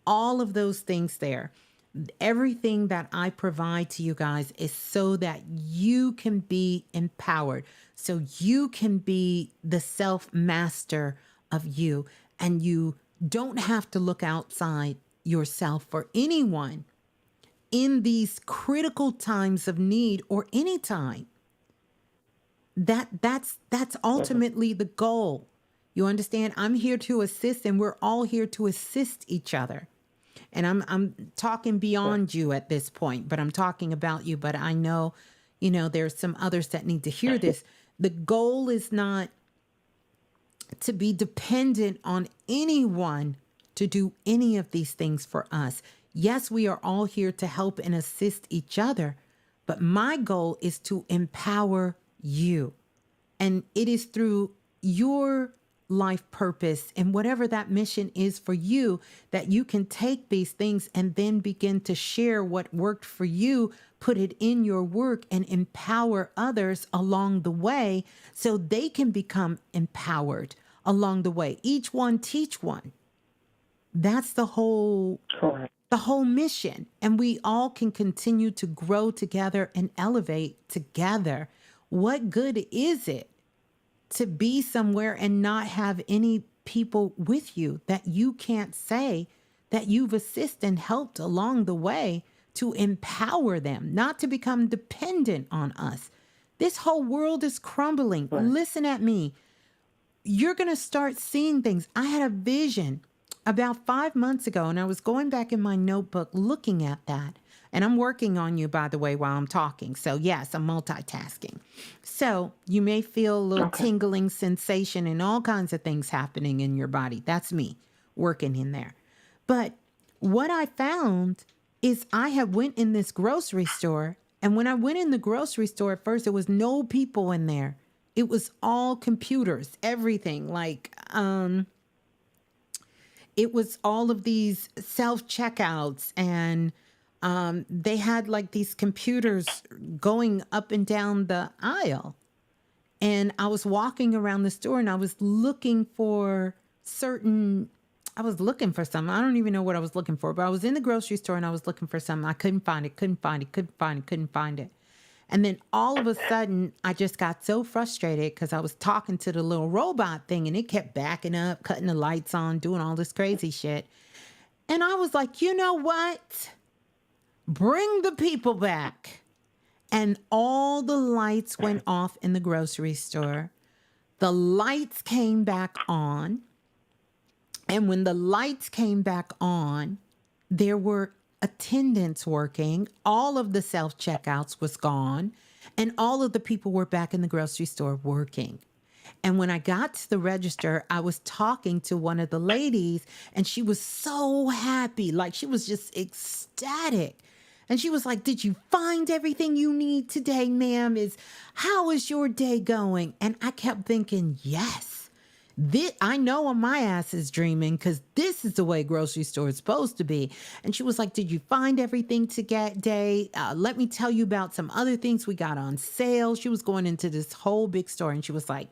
all of those things there. Everything that I provide to you guys is so that you can be empowered, so you can be the self-master of you, and you don't have to look outside yourself for anyone in these critical times of need, or any time. That's ultimately the goal. You understand? I'm here to assist, and we're all here to assist each other. And I'm talking beyond you at this point, but I'm talking about you. But I know, there's some others that need to hear this. The goal is not to be dependent on anyone to do any of these things for us. Yes, we are all here to help and assist each other, but my goal is to empower you. And it is through your life purpose and whatever that mission is for you that you can take these things and then begin to share what worked for you, put it in your work, and empower others along the way so they can become empowered along the way. Each one teach one. That's the whole mission. And we all can continue to grow together and elevate together. What good is it to be somewhere and not have any people with you that you can't say that you've assisted and helped along the way to empower them, not to become dependent on us? This whole world is crumbling. Right. Listen at me. You're going to start seeing things. I had a vision about 5 months ago, and I was going back in my notebook looking at that. And I'm working on you, by the way, while I'm talking. So yes, I'm multitasking. So you may feel a little tingling sensation and all kinds of things happening in your body. That's me working in there. But what I found is I had went in this grocery store. And when I went in the grocery store at first, there was no people in there. It was all computers, everything. It was all of these self-checkouts, and they had like these computers going up and down the aisle. And I was walking around the store and I was looking for something. I don't even know what I was looking for, but I was in the grocery store and I was looking for something. I couldn't find it. And then all of a sudden, I just got so frustrated because I was talking to the little robot thing and it kept backing up, cutting the lights on, doing all this crazy shit. And I was like, you know what? Bring the people back. And all the lights went off in the grocery store. The lights came back on. And when the lights came back on, there were attendants working. All of the self-checkouts was gone. And all of the people were back in the grocery store working. And when I got to the register, I was talking to one of the ladies and she was so happy. Like she was just ecstatic. And she was like, did you find everything you need today, ma'am? How is your day going? And I kept thinking, yes. I know my ass is dreaming because this is the way grocery store is supposed to be. And she was like, did you find everything today? Let me tell you about some other things we got on sale. She was going into this whole big story and she was like,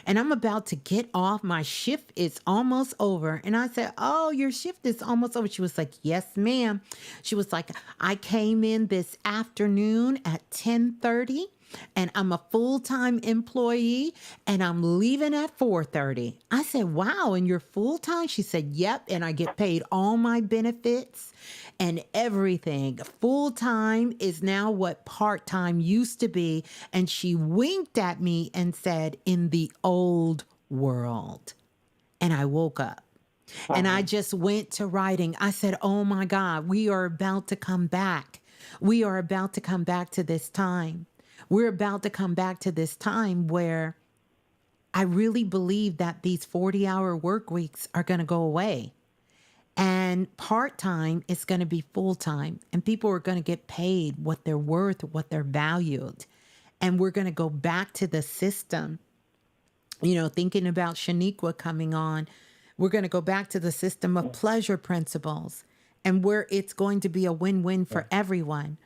and I'm about to get off. My shift is almost over. And I said, oh, your shift is almost over. She was like, yes, ma'am. She was like, I came in this afternoon at 10:30. and I'm a full-time employee and I'm leaving at 4:30. I said, wow, and you're full-time? She said, yep, and I get paid all my benefits and everything. Full-time is now what part-time used to be. And she winked at me and said, in the old world. And I woke up. And I just went to writing. I said, oh my God, we are about to come back. We are about to come back to this time. We're about to come back to this time where I really believe that these 40-hour work weeks are going to go away. And part-time is going to be full-time. And people are going to get paid what they're worth, what they're valued. And we're going to go back to the system. You know, thinking about Shaniqua coming on, we're going to go back to the system of pleasure principles and where it's going to be a win-win for everyone.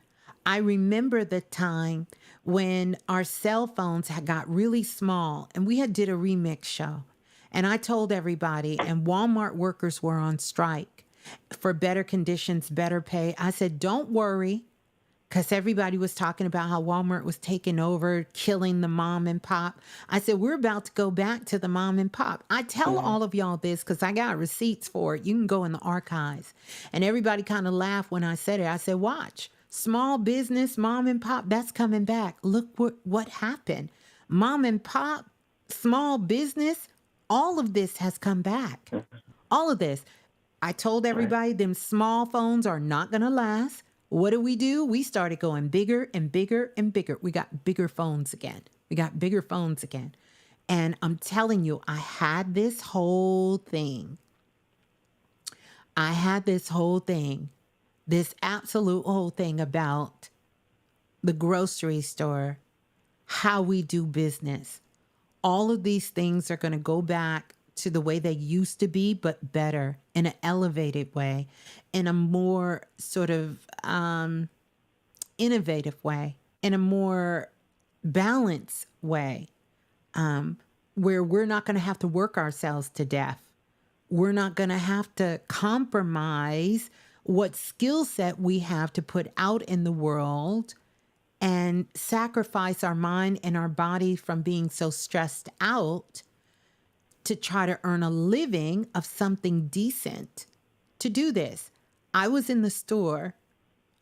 I remember the time when our cell phones had got really small and we had did a remix show. And I told everybody, and Walmart workers were on strike for better conditions, better pay. I said, don't worry, because everybody was talking about how Walmart was taking over, killing the mom and pop. I said, we're about to go back to the mom and pop. I tell all of y'all this because I got receipts for it. You can go in the archives. And everybody kind of laughed when I said it. I said, watch, small business, mom and pop, that's coming back. Look what happened. Mom and pop, small business, all of this has come back. All of this. I told everybody them small phones are not going to last. What do? We started going bigger and bigger and bigger. We got bigger phones again. And I'm telling you, I had this whole thing. This absolute whole thing about the grocery store, how we do business. All of these things are going to go back to the way they used to be, but better, in an elevated way, in a more sort of innovative way, in a more balanced way, where we're not going to have to work ourselves to death. We're not going to have to compromise what skill set we have to put out in the world and sacrifice our mind and our body from being so stressed out to try to earn a living of something decent to do this. I was in the store.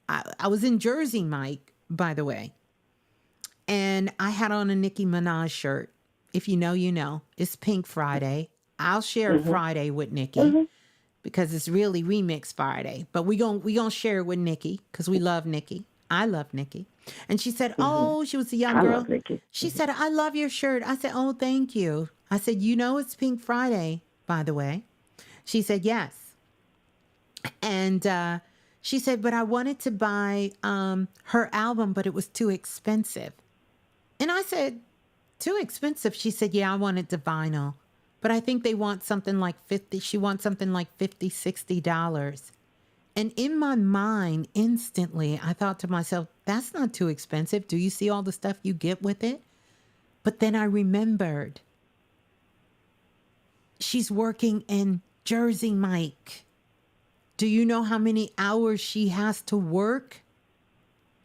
I was in Jersey, Mike, by the way. And I had on a Nicki Minaj shirt. If you know, you know. It's Pink Friday. I'll share Friday with Nicki because it's really Remix Friday. But we gonna share it with Nicki because we love Nicki. I love Nicki. And she said, oh, she was a young girl. She said, I love your shirt. I said, oh, thank you. I said, you know, it's Pink Friday, by the way. She said, yes. And she said, but I wanted to buy her album, but it was too expensive. And I said, too expensive? She said, yeah, I wanted the vinyl. But I think they want something like she wants something like $50, $60. And in my mind, instantly, I thought to myself, that's not too expensive. Do you see all the stuff you get with it? But then I remembered, she's working in Jersey, Mike. Do you know how many hours she has to work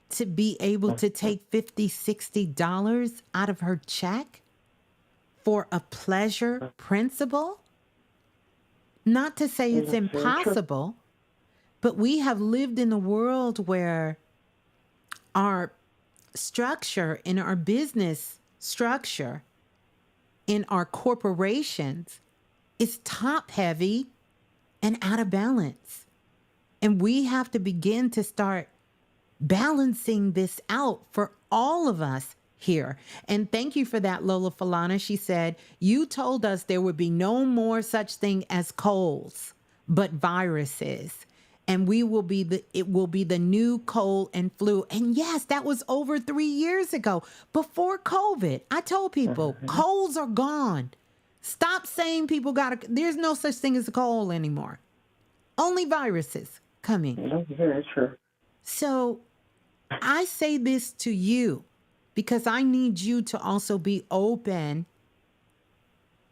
to be able to take $50, $60 out of her check for a pleasure principle? Not to say it's impossible, but we have lived in a world where our structure, in our business structure, in our corporations, is top heavy and out of balance. And we have to begin to start balancing this out for all of us here. And thank you for that, Lola Falana. She said, you told us there would be no more such thing as colds, but viruses. And it will be the new cold and flu. And yes, that was over 3 years ago, before COVID. I told people, colds are gone. Stop saying there's no such thing as a cold anymore. Only viruses coming. That's very true. So I say this to you because I need you to also be open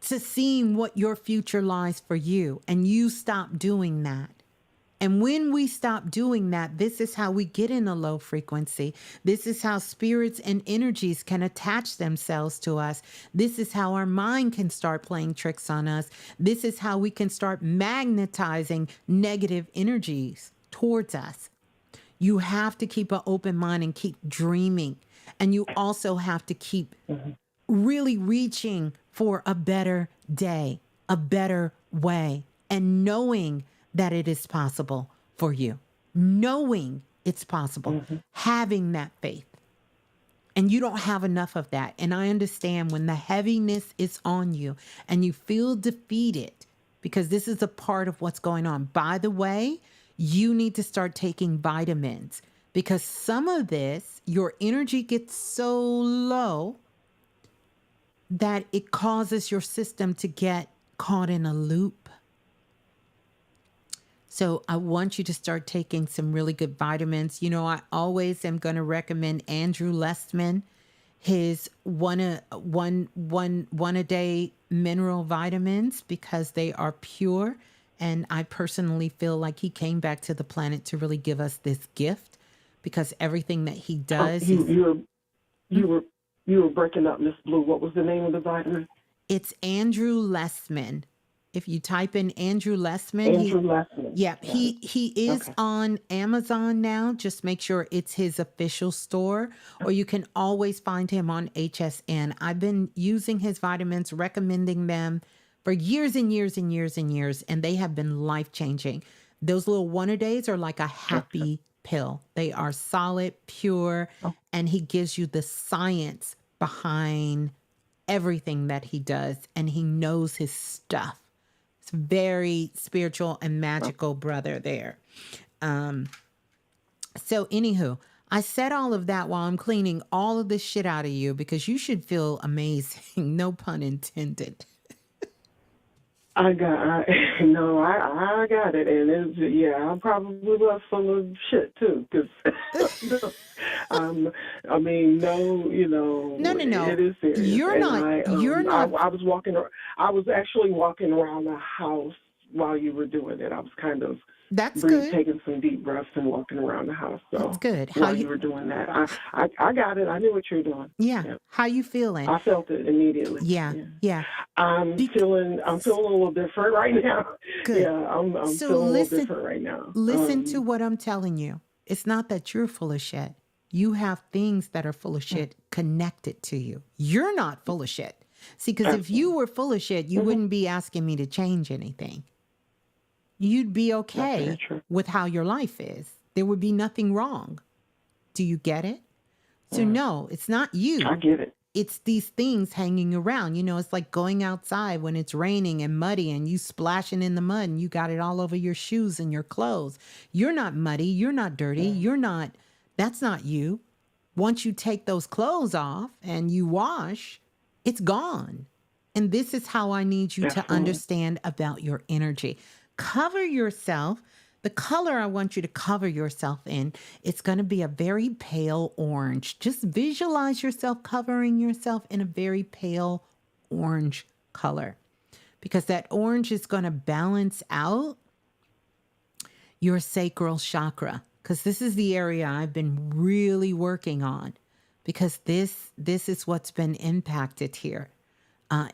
to seeing what your future lies for you. And you stop doing that. And when we stop doing that, this is how we get in a low frequency. This is how spirits and energies can attach themselves to us. This is how our mind can start playing tricks on us. This is how we can start magnetizing negative energies towards us. You have to keep an open mind and keep dreaming. And you also have to keep really reaching for a better day, a better way, and knowing that it is possible for you, knowing it's possible, having that faith. And you don't have enough of that. And I understand when the heaviness is on you and you feel defeated, because this is a part of what's going on. By the way, you need to start taking vitamins, because some of this, your energy gets so low that it causes your system to get caught in a loop. So I want you to start taking some really good vitamins. You know, I always am going to recommend Andrew Lessman, his one a day mineral vitamins, because they are pure. And I personally feel like he came back to the planet to really give us this gift, because everything that he does You were breaking up, Ms.Blue. What was the name of the vitamin? It's Andrew Lessman. If you type in Andrew Lessman, he is on Amazon now. Just make sure it's his official store, or you can always find him on HSN. I've been using his vitamins, recommending them for years and years and years and years, and they have been life-changing. Those little one-a-days are like a happy pill. They are solid, pure, and he gives you the science behind everything that he does, and he knows his stuff. It's very spiritual and magical brother there. So anywho, I said all of that while I'm cleaning all of this shit out of you, because you should feel amazing. No pun intended. I got it, and I probably was full of shit too, because no, it is serious. You're and not. You're not. I was actually walking around the house while you were doing it. I was kind of That's good. taking some deep breaths and walking around the house. So that's good. While you were doing that, I got it. I knew what you were doing. Yeah. How you feeling? I felt it immediately. Yeah. I'm feeling a little different right now. Good. Yeah, I'm So feeling a listen- little different right now. Listen to what I'm telling you. It's not that you're full of shit. You have things that are full of shit connected to you. You're not full of shit. See, because if you were full of shit, you wouldn't be asking me to change anything. You'd be okay with how your life is. There would be nothing wrong. Do you get it? So no, it's not you. I get it. It's these things hanging around. You know, it's like going outside when it's raining and muddy and you splashing in the mud and you got it all over your shoes and your clothes. You're not muddy. You're not dirty. That's not you. Once you take those clothes off and you wash, it's gone. And this is how I need you to understand about your energy. Cover yourself. The color I want you to cover yourself in, it's going to be a very pale orange. Just visualize yourself covering yourself in a very pale orange color, because that orange is going to balance out your sacral chakra, because this is the area I've been really working on, because this is what's been impacted here.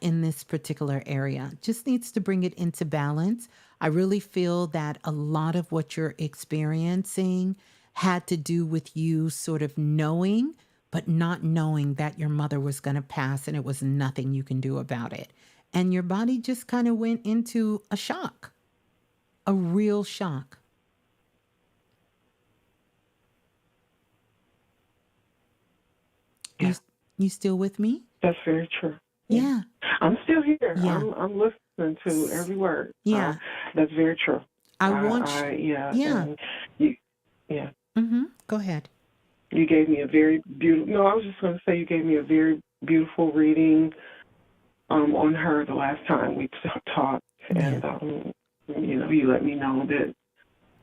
In this particular area. Just needs to bring it into balance. I really feel that a lot of what you're experiencing had to do with you sort of knowing, but not knowing that your mother was going to pass and it was nothing you can do about it. And your body just kind of went into a shock, a real shock. You still with me? That's very true. Yeah. I'm still here. Yeah. I'm listening to every word. Yeah. That's very true. Yeah. Go ahead. You gave me a very beautiful, no, I was just going to say you gave me a very beautiful reading on her the last time we talked. And, you let me know that,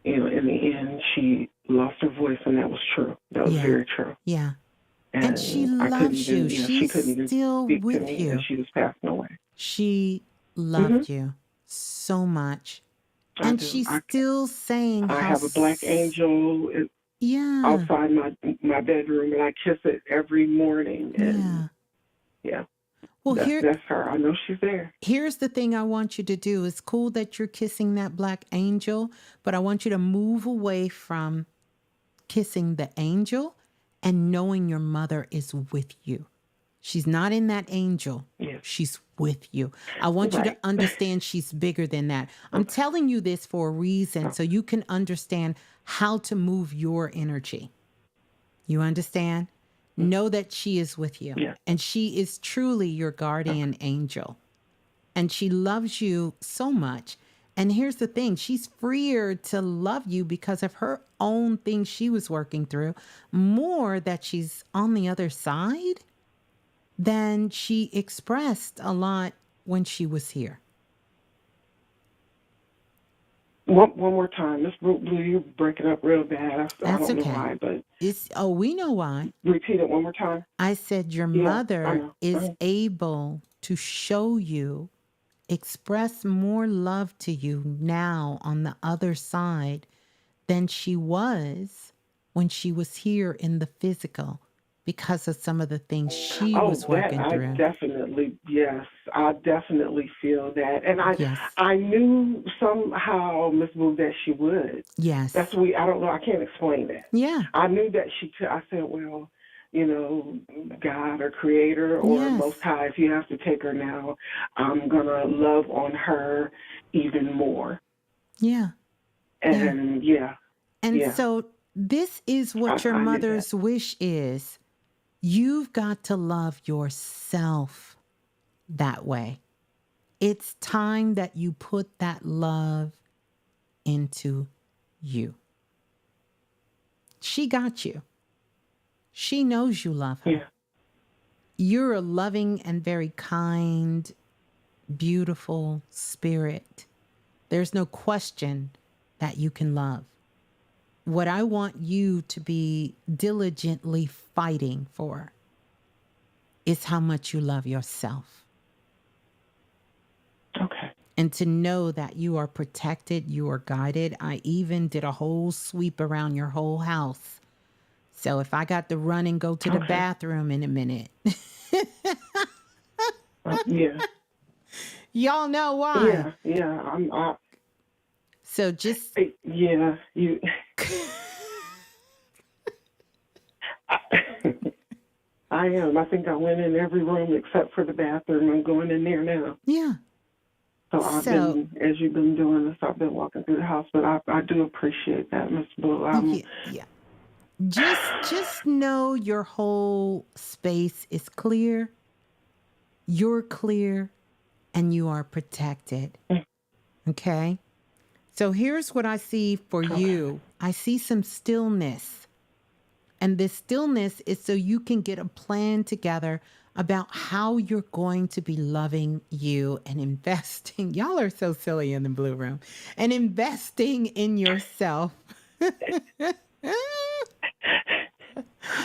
in the end, she lost her voice, and that was true. That was very true. Yeah. And she loves you. She's still with you. She was passing away. She loved you so much. I And do. she's still saying I how, have a black angel yeah, outside my bedroom, and I kiss it every morning. And yeah. yeah, Well, that's her. I know she's there. here's the thing I want you to do. It's cool that you're kissing that black angel, but I want you to move away from kissing the angel and knowing your mother is with you. She's not in that angel. Yeah. She's with you. I want you to Right. understand she's bigger than that. I'm Okay. telling you this for a reason so Okay. you can understand how to move your energy. You understand? Know that she is with you Yeah. and she is truly your Okay. guardian angel and she loves you so much. And here's the thing, she's freer to love you because of her own things she was working through, more that she's on the other side than she expressed a lot when she was here. One more time, Ms.Blue, you're breaking up real bad. I That's don't know okay. why, but We know why. repeat it one more time. I said your Yeah, I mother know. is able to show you, express more love to you now on the other side than she was when she was here in the physical because of some of the things she Oh, was that working I through. definitely, yes, I definitely feel that, and Yes. I knew somehow, Miss Blue, that she would. That's Yes. we. I don't know. I can't explain that. Yeah. I knew that she could. I said, well, God or Creator or Most Yes. High, if you have to take her now, I'm gonna love on her even more. Yeah. Yeah. And yeah, And yeah, so this is what your I knew that. mother's wish is. You've got to love yourself that way. It's time that you put that love into you. She got you. She knows you love her. Yeah. You're a loving and very kind, beautiful spirit. There's no question that you can love. What I want you to be diligently fighting for is how much you love yourself. Okay. And to know that you are protected, you are guided. I even did a whole sweep around your whole house. So if I got to run and go to the Okay. bathroom in a minute, Yeah. y'all know why. Yeah. Yeah. So just Yeah. You. I am. I think I went in every room except for the bathroom. I'm going in there now. yeah. So So as you've been doing this, I've been walking through the house, but I do appreciate that, Miss Blue. yeah. Just know your whole space is clear. You're clear and you are protected. Okay? So here's what I see for you. I see some stillness. And this stillness is so you can get a plan together about how you're going to be loving you and investing. Y'all are so silly in the blue room. And investing in yourself.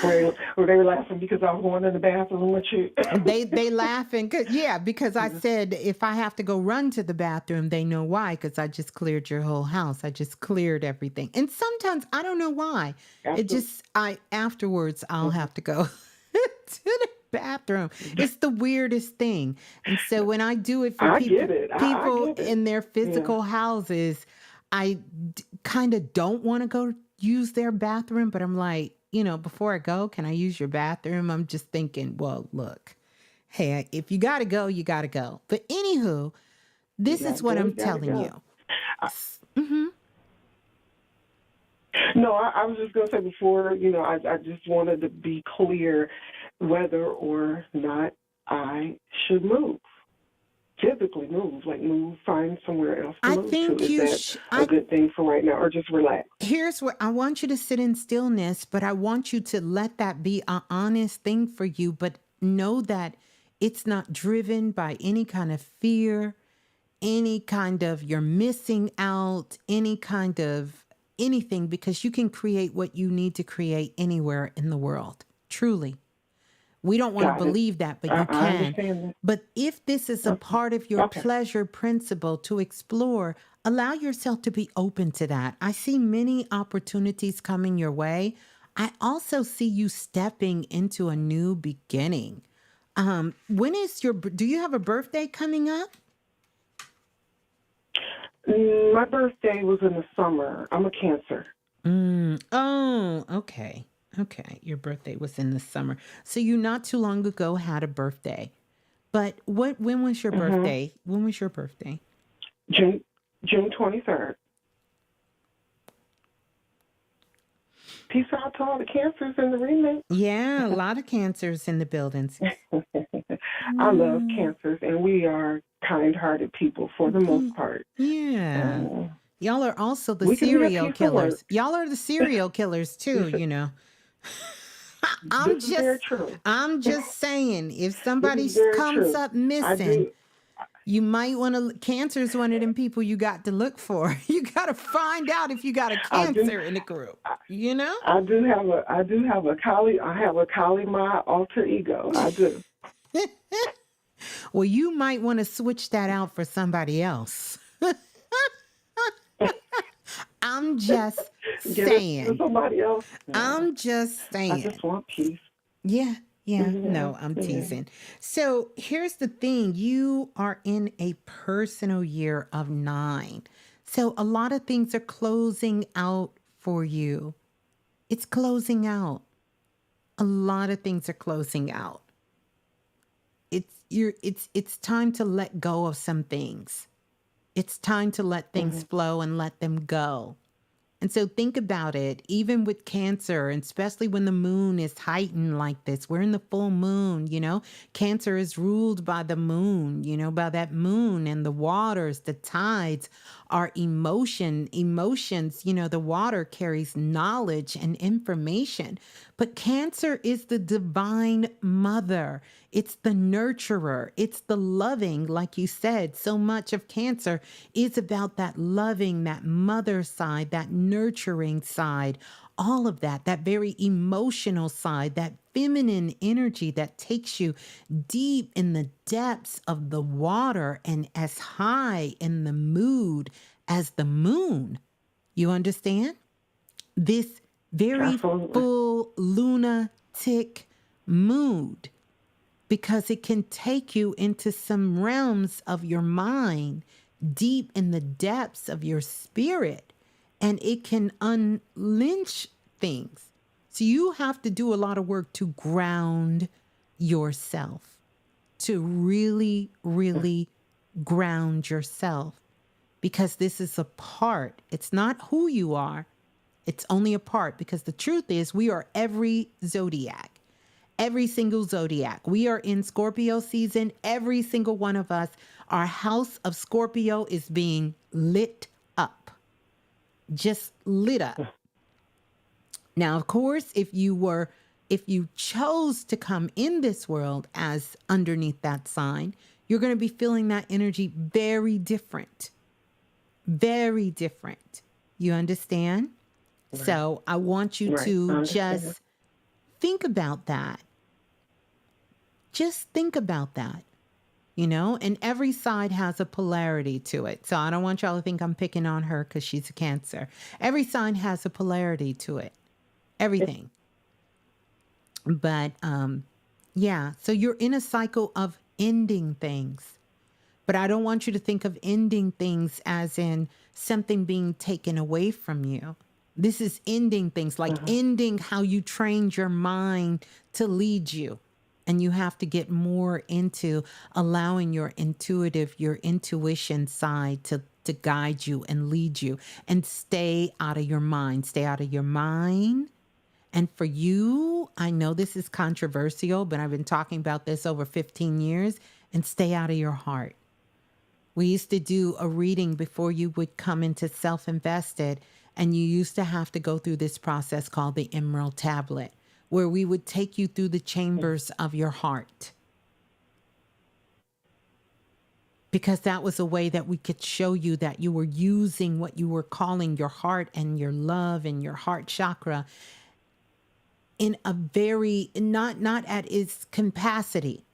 Were they laughing because I was going in the bathroom with you? They laughing because I said if I have to go run to the bathroom, they know why, because I just cleared your whole house. I just cleared everything. And sometimes I don't know why. Afterwards I'll have to go to the bathroom. It's the weirdest thing. And so when I do it for I people, get it. people get it. in their physical houses, I kind of don't want to go use their bathroom, but I'm like, before I go, can I use your bathroom? I'm just thinking, well, look, hey, if you got to go, you got to go. But anywho, this is what I'm telling you. Mm-hmm. No, I was just going to say before, I just wanted to be clear whether or not I should move. Physically move, find somewhere else to I move think to. Is that a good thing for right now, or just relax? Here's what I want you to sit in stillness, but I want you to let that be an honest thing for you, but know that it's not driven by any kind of fear, any kind of you're missing out, any kind of anything, because you can create what you need to create anywhere in the world. Truly. We don't want to believe that, but you I can. understand that. But if this is a part of your pleasure principle to explore, allow yourself to be open to that. I see many opportunities coming your way. I also see you stepping into a new beginning. When is do you have a birthday coming up? My birthday was in the summer. I'm a Cancer. Oh, okay. Okay. Your birthday was in the summer. So you not too long ago had a birthday. But when was your Mm-hmm. birthday? When was your birthday? June 23rd. Peace out to all the Cancers in the remix. Yeah, a lot of cancers in the buildings. I love Mm, Cancers, and we are kind-hearted people for the most part. yeah. Uh, Y'all are also the we can be a serial piece of work. killers. Y'all are the serial killers too, you know. This I'm is very just true. I'm just saying if This somebody is very comes true. up I missing, do. you might want to cancer's one of them people you got to look for. You got to find out if you got a I do. cancer in the group, you know? I do have a Kali. I have a Kali, my alter ego. I do. Well, you might want to switch that out for somebody else. I'm just Get it to saying. somebody else. No, I'm just I just saying. want peace. Yeah, yeah. Yeah, No, I'm yeah. teasing. So here's the thing, you are in a personal year of 9. So a lot of things are closing out for you. It's closing out. A lot of things are closing out. It's time to let go of some things. It's time to let things Mm-hmm. flow and let them go. And so think about it, even with Cancer, and especially when the moon is heightened like this. We're in the full moon, you know. Cancer is ruled by the moon, you know, by that moon and the waters, the tides are emotions, you know, the water carries knowledge and information. But Cancer is the divine mother. It's the nurturer. It's the loving, like you said. So much of Cancer is about that loving, that mother side, that nurturing side, all of that, that very emotional side, that feminine energy that takes you deep in the depths of the water and as high in the mood as the moon. You understand? This very Absolutely. full lunatic mood, because it can take you into some realms of your mind, deep in the depths of your spirit, and it can unleash things. So you have to do a lot of work to ground yourself, to really, really ground yourself, because this is a part. It's not who you are. It's only a part, because the truth is we are every zodiac. Every single zodiac. We are in Scorpio season. Every single one of us, our house of Scorpio is being lit up, just lit up. Now, of course, if you chose to come in this world as underneath that sign, you're going to be feeling that energy very different, very different. You understand? Right. So I want you Right. I to understand. just think about that. Just think about that, you know, and every side has a polarity to it. So I don't want y'all to think I'm picking on her because she's a Cancer. Every sign has a polarity to it, everything. But yeah, so you're in a cycle of ending things. But I don't want you to think of ending things as in something being taken away from you. This is ending things, like Mm-hmm. ending how you trained your mind to lead you. And you have to get more into allowing your intuition side to guide you and lead you, and stay out of your mind. Stay out of your mind. And for you, I know this is controversial, but I've been talking about this over 15 years, and stay out of your heart. We used to do a reading before you would come into self-invested, and you used to have to go through this process called the Emerald Tablet, where we would take you through the chambers of your heart, because that was a way that we could show you that you were using what you were calling your heart and your love and your heart chakra in a very not at its capacity.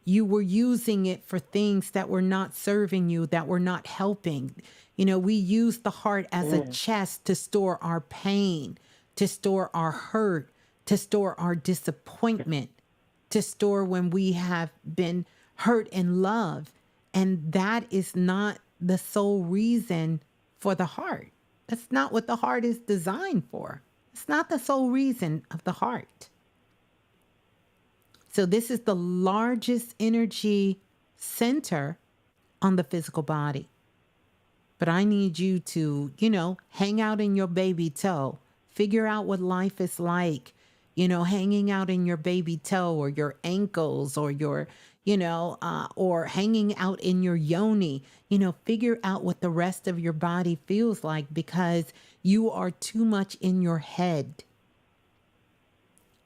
you were using it for things that were not serving you, that were not helping. You know, we use the heart as a chest to store our pain, to store our hurt, to store our disappointment, to store when we have been hurt in love. And that is not the sole reason for the heart. That's not what the heart is designed for. It's not the sole reason of the heart. So this is the largest energy center on the physical body. But I need you to, you know, hang out in your baby toe. Figure out what life is like, you know, hanging out in your baby toe or your ankles or your, you know, or hanging out in your yoni. You know, figure out what the rest of your body feels like, because you are too much in your head.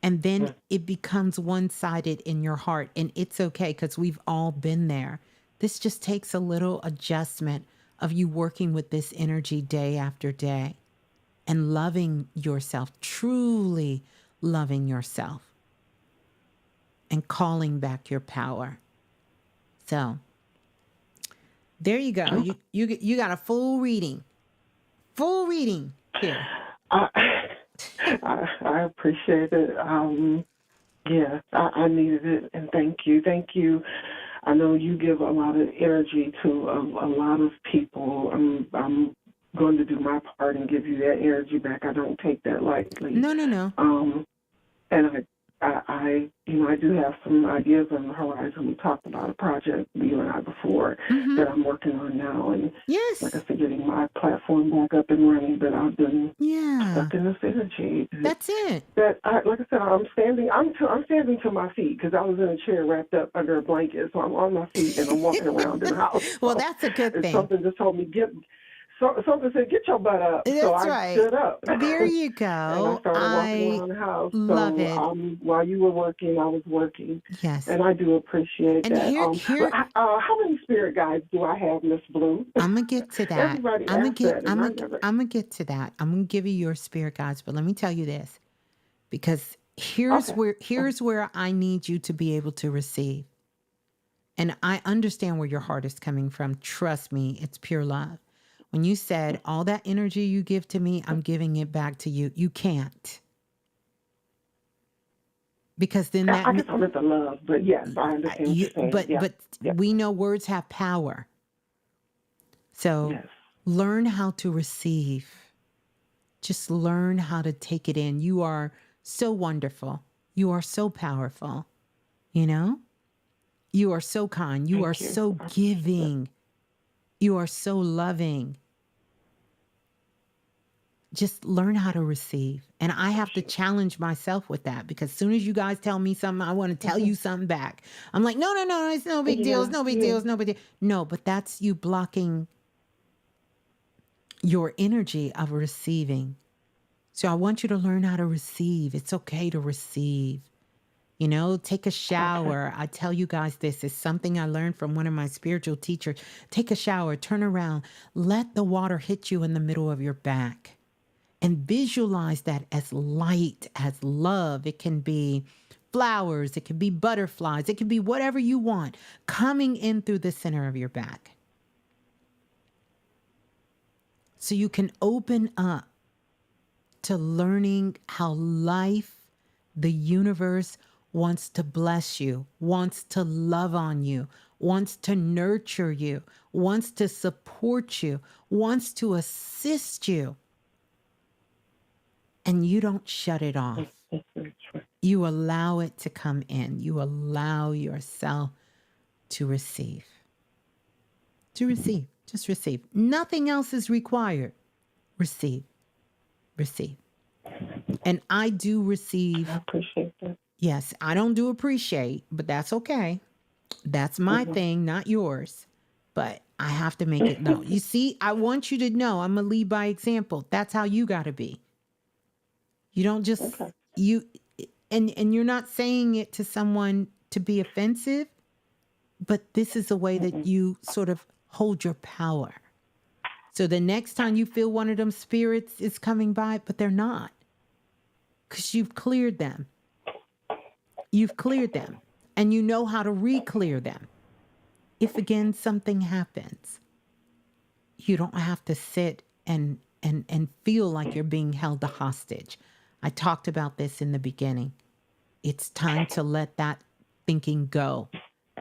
And then it becomes one-sided in your heart. And it's okay, because we've all been there. This just takes a little adjustment of you working with this energy day after day and loving yourself, truly loving yourself and calling back your power. So there you go. You got a full reading here. I appreciate it. Yeah, I needed it, and thank you. I know you give a lot of energy to a lot of people. I'm going to do my part and give you that energy back. I don't take that lightly. No. And I do have some ideas on the horizon. We talked about a project, you and I, before, that I'm working on now. And yes, like I said, getting my platform back up and running, but I've been stuck in this energy. That's it. Like I said, I'm standing to my feet, because I was in a chair wrapped up under a blanket. So I'm on my feet and I'm walking around in the house. Well, that's a good thing. Something just told me, something said, get your butt up. That's so I right. stood up. There you go. And I started walking around the house. Love so, it. While you were working, I was working. Yes. And I do appreciate and that. Here, how many spirit guides do I have, Ms. Blue? I'm going to get to that. Everybody I'm going to get to that. I'm going to give you your spirit guides. But let me tell you this, because here's where I need you to be able to receive. And I understand where your heart is coming from. Trust me, it's pure love. When you said, all that energy you give to me, I'm giving it back to you. You can't. Because then I guess I meant the love, but yes, I understand what you're saying. But we know words have power. So learn how to receive. Just learn how to take it in. You are so wonderful. You are so powerful. You know? You are so kind. You are so giving. You are so loving. Just learn how to receive. And I have to challenge myself with that, because as soon as you guys tell me something, I want to tell you something back. I'm like, no, it's no big deal. It's no big deal. It's no big deal. No, but that's you blocking your energy of receiving. So I want you to learn how to receive. It's okay to receive. You know, take a shower. I tell you guys, this is something I learned from one of my spiritual teachers. Take a shower, turn around, let the water hit you in the middle of your back, and visualize that as light, as love. It can be flowers, it can be butterflies, it can be whatever you want coming in through the center of your back. So you can open up to learning how life, the universe, wants to bless you, wants to love on you, wants to nurture you, wants to support you, wants to assist you. And you don't shut it off. You allow it to come in. You allow yourself to receive. To receive. Just receive. Nothing else is required. Receive. Receive. And I do receive. I appreciate that. Yes, I don't do appreciate, but that's okay. That's my thing, not yours. But I have to make it known. You see, I want you to know I'm going to lead by example. That's how you got to be. You don't just, and you're not saying it to someone to be offensive, but this is a way that you sort of hold your power. So the next time you feel one of them spirits is coming by, but they're not, because you've cleared them. You've cleared them. and you know how to re-clear them. If again something happens, you don't have to sit and feel like you're being held a hostage. I talked about this in the beginning. It's time to let that thinking go.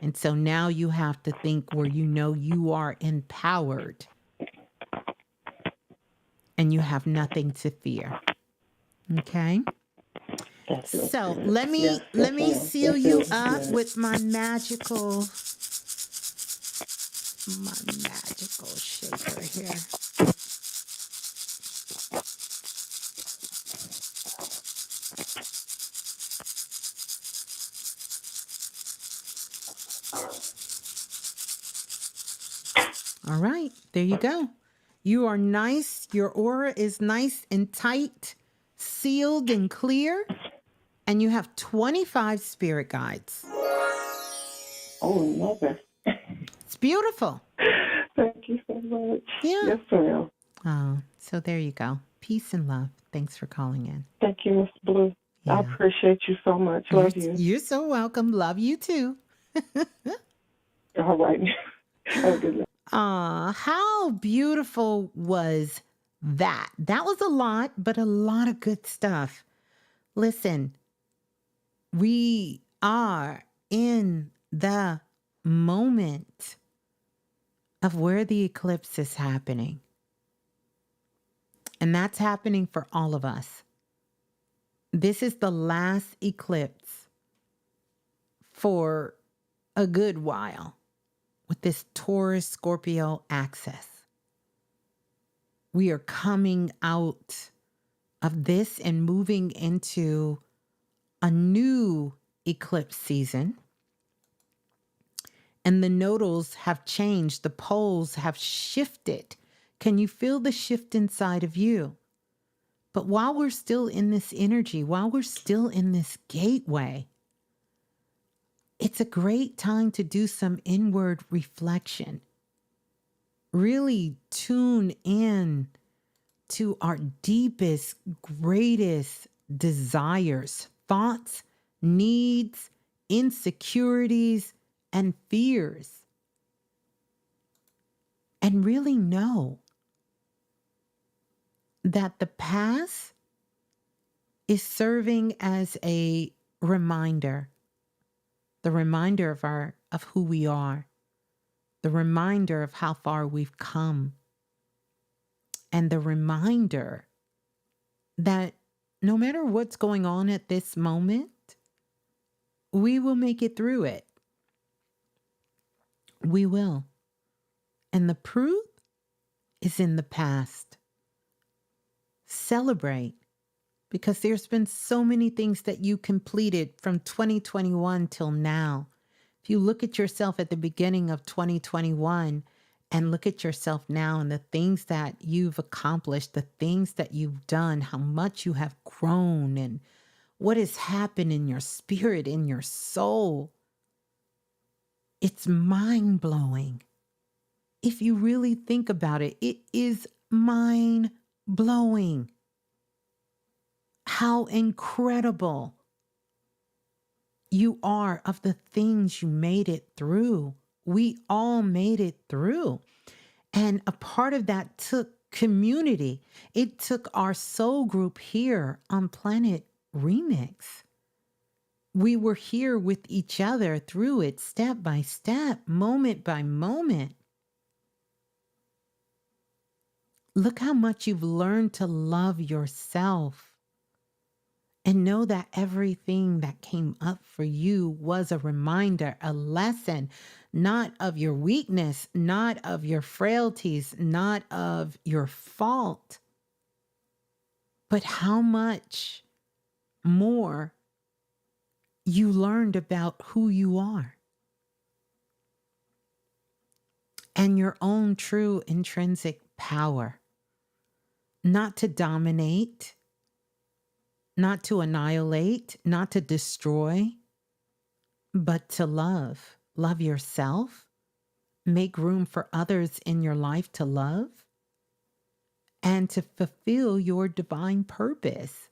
And so now you have to think where you know you are empowered and you have nothing to fear. Okay? That feels So good. let Yes, me ma'am. seal That you feels up good. with my magical shaker here. All right, there you go. You are nice. Your aura is nice and tight, sealed and clear, and you have 25 spirit guides. Oh, love it. It's beautiful. Thank you so much. Yeah. Yes, ma'am. Oh, so there you go. Peace and love. Thanks for calling in. Thank you, Ms. Blue. I Yeah. appreciate you so much. Love you. You're so welcome. Love you too. All right. Have a good night. How beautiful was that? That was a lot, but a lot of good stuff. Listen, we are in the moment of where the eclipse is happening. And that's happening for all of us. This is the last eclipse for a good while with this Taurus Scorpio axis. We are coming out of this and moving into a new eclipse season. And the nodals have changed. The poles have shifted. Can you feel the shift inside of you? But while we're still in this energy, while we're still in this gateway, it's a great time to do some inward reflection. Really tune in to our deepest, greatest desires, thoughts, needs, insecurities, and fears. And really know that the past is serving as a reminder, the reminder of who we are, the reminder of how far we've come, and the reminder that no matter what's going on at this moment, we will make it through it. We will. And the proof is in the past. Celebrate, because there's been so many things that you completed from 2021 till now. If you look at yourself at the beginning of 2021 and look at yourself now and the things that you've accomplished, the things that you've done, how much you have grown, and what has happened in your spirit, in your soul, it's mind-blowing. If you really think about it, it is mind-blowing. How incredible you are of the things you made it through. We all made it through. And a part of that took community. It took our soul group here on Planet Remix. We were here with each other through it, step by step, moment by moment. Look how much you've learned to love yourself. And know that everything that came up for you was a reminder, a lesson, not of your weakness, not of your frailties, not of your fault, but how much more you learned about who you are and your own true intrinsic power, not to dominate, not to annihilate, not to destroy, but to love. Love yourself. Make room for others in your life to love and to fulfill your divine purpose.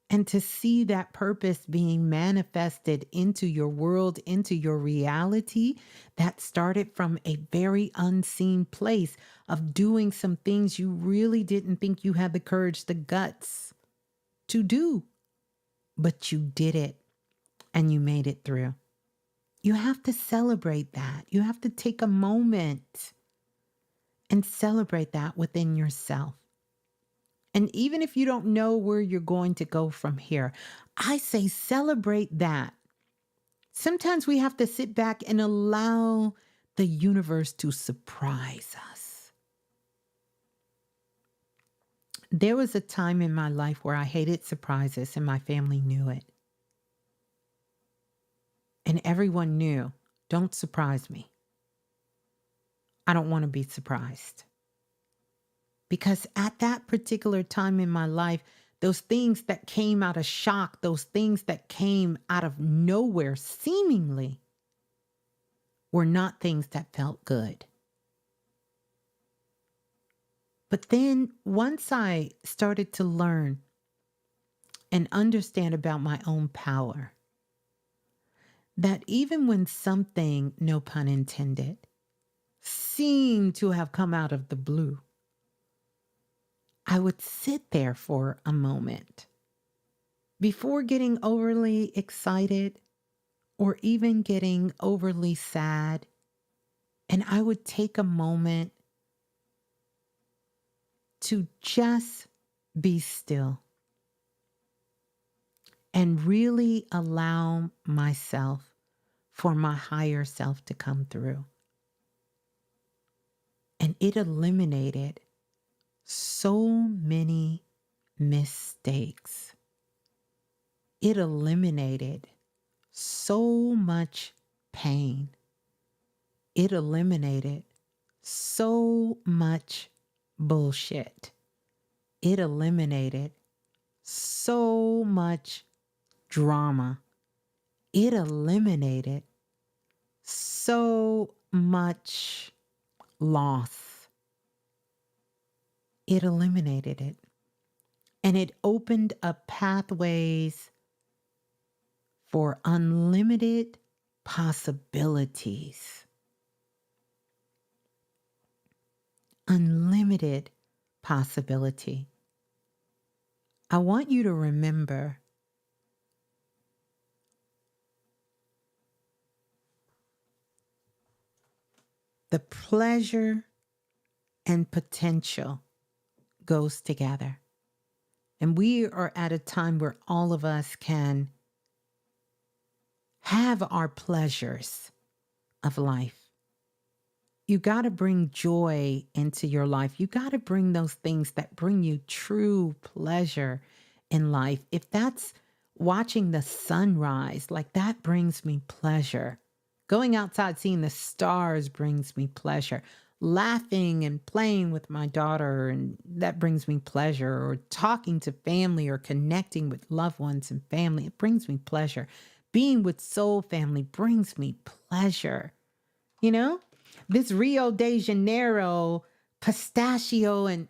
and to see that purpose being manifested into your world, into your reality, that started from a very unseen place of doing some things you really didn't think you had the courage, the guts to do, but you did it and you made it through. You have to celebrate that. You have to take a moment and celebrate that within yourself. And even if you don't know where you're going to go from here, I say celebrate that. Sometimes we have to sit back and allow the universe to surprise us. There was a time in my life where I hated surprises and my family knew it. And everyone knew, don't surprise me. I don't want to be surprised. Because at that particular time in my life, those things that came out of shock, those things that came out of nowhere seemingly, were not things that felt good. But then once I started to learn and understand about my own power, that even when something, no pun intended, seemed to have come out of the blue, I would sit there for a moment before getting overly excited or even getting overly sad. And I would take a moment to just be still and really allow myself for my higher self to come through. And it eliminated so many mistakes. It eliminated so much pain. It eliminated so much bullshit. It eliminated so much drama. It eliminated so much loss. It eliminated it. And it opened up pathways for unlimited possibilities. Unlimited possibility. I want you to remember the pleasure and potential goes together. And we are at a time where all of us can have our pleasures of life. You got to bring joy into your life. You got to bring those things that bring you true pleasure in life. If that's watching the sunrise, like that brings me pleasure. Going outside, seeing the stars brings me pleasure. Laughing and playing with my daughter, and that brings me pleasure. Or talking to family or connecting with loved ones and family, it brings me pleasure. Being with soul family brings me pleasure. You know, this Rio de Janeiro pistachio and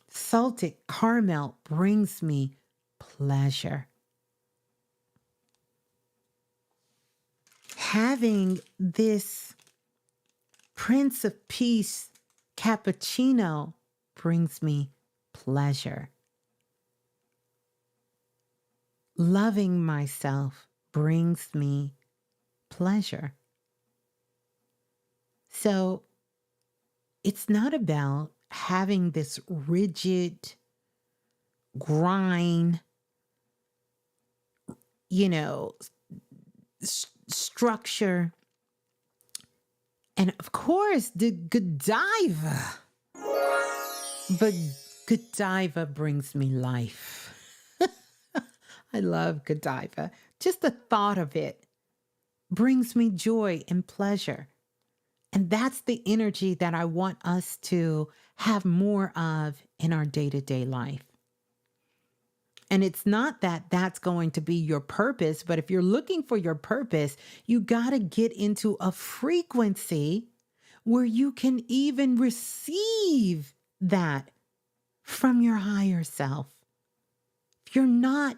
salted caramel brings me pleasure. Having this Prince of Peace cappuccino brings me pleasure. Loving myself brings me pleasure. So it's not about having this rigid grind, structure. And of course, the Godiva. But Godiva brings me life. I love Godiva. Just the thought of it brings me joy and pleasure. And that's the energy that I want us to have more of in our day-to-day life. And it's not that that's going to be your purpose, but if you're looking for your purpose, you got to get into a frequency where you can even receive that from your higher self. if you're not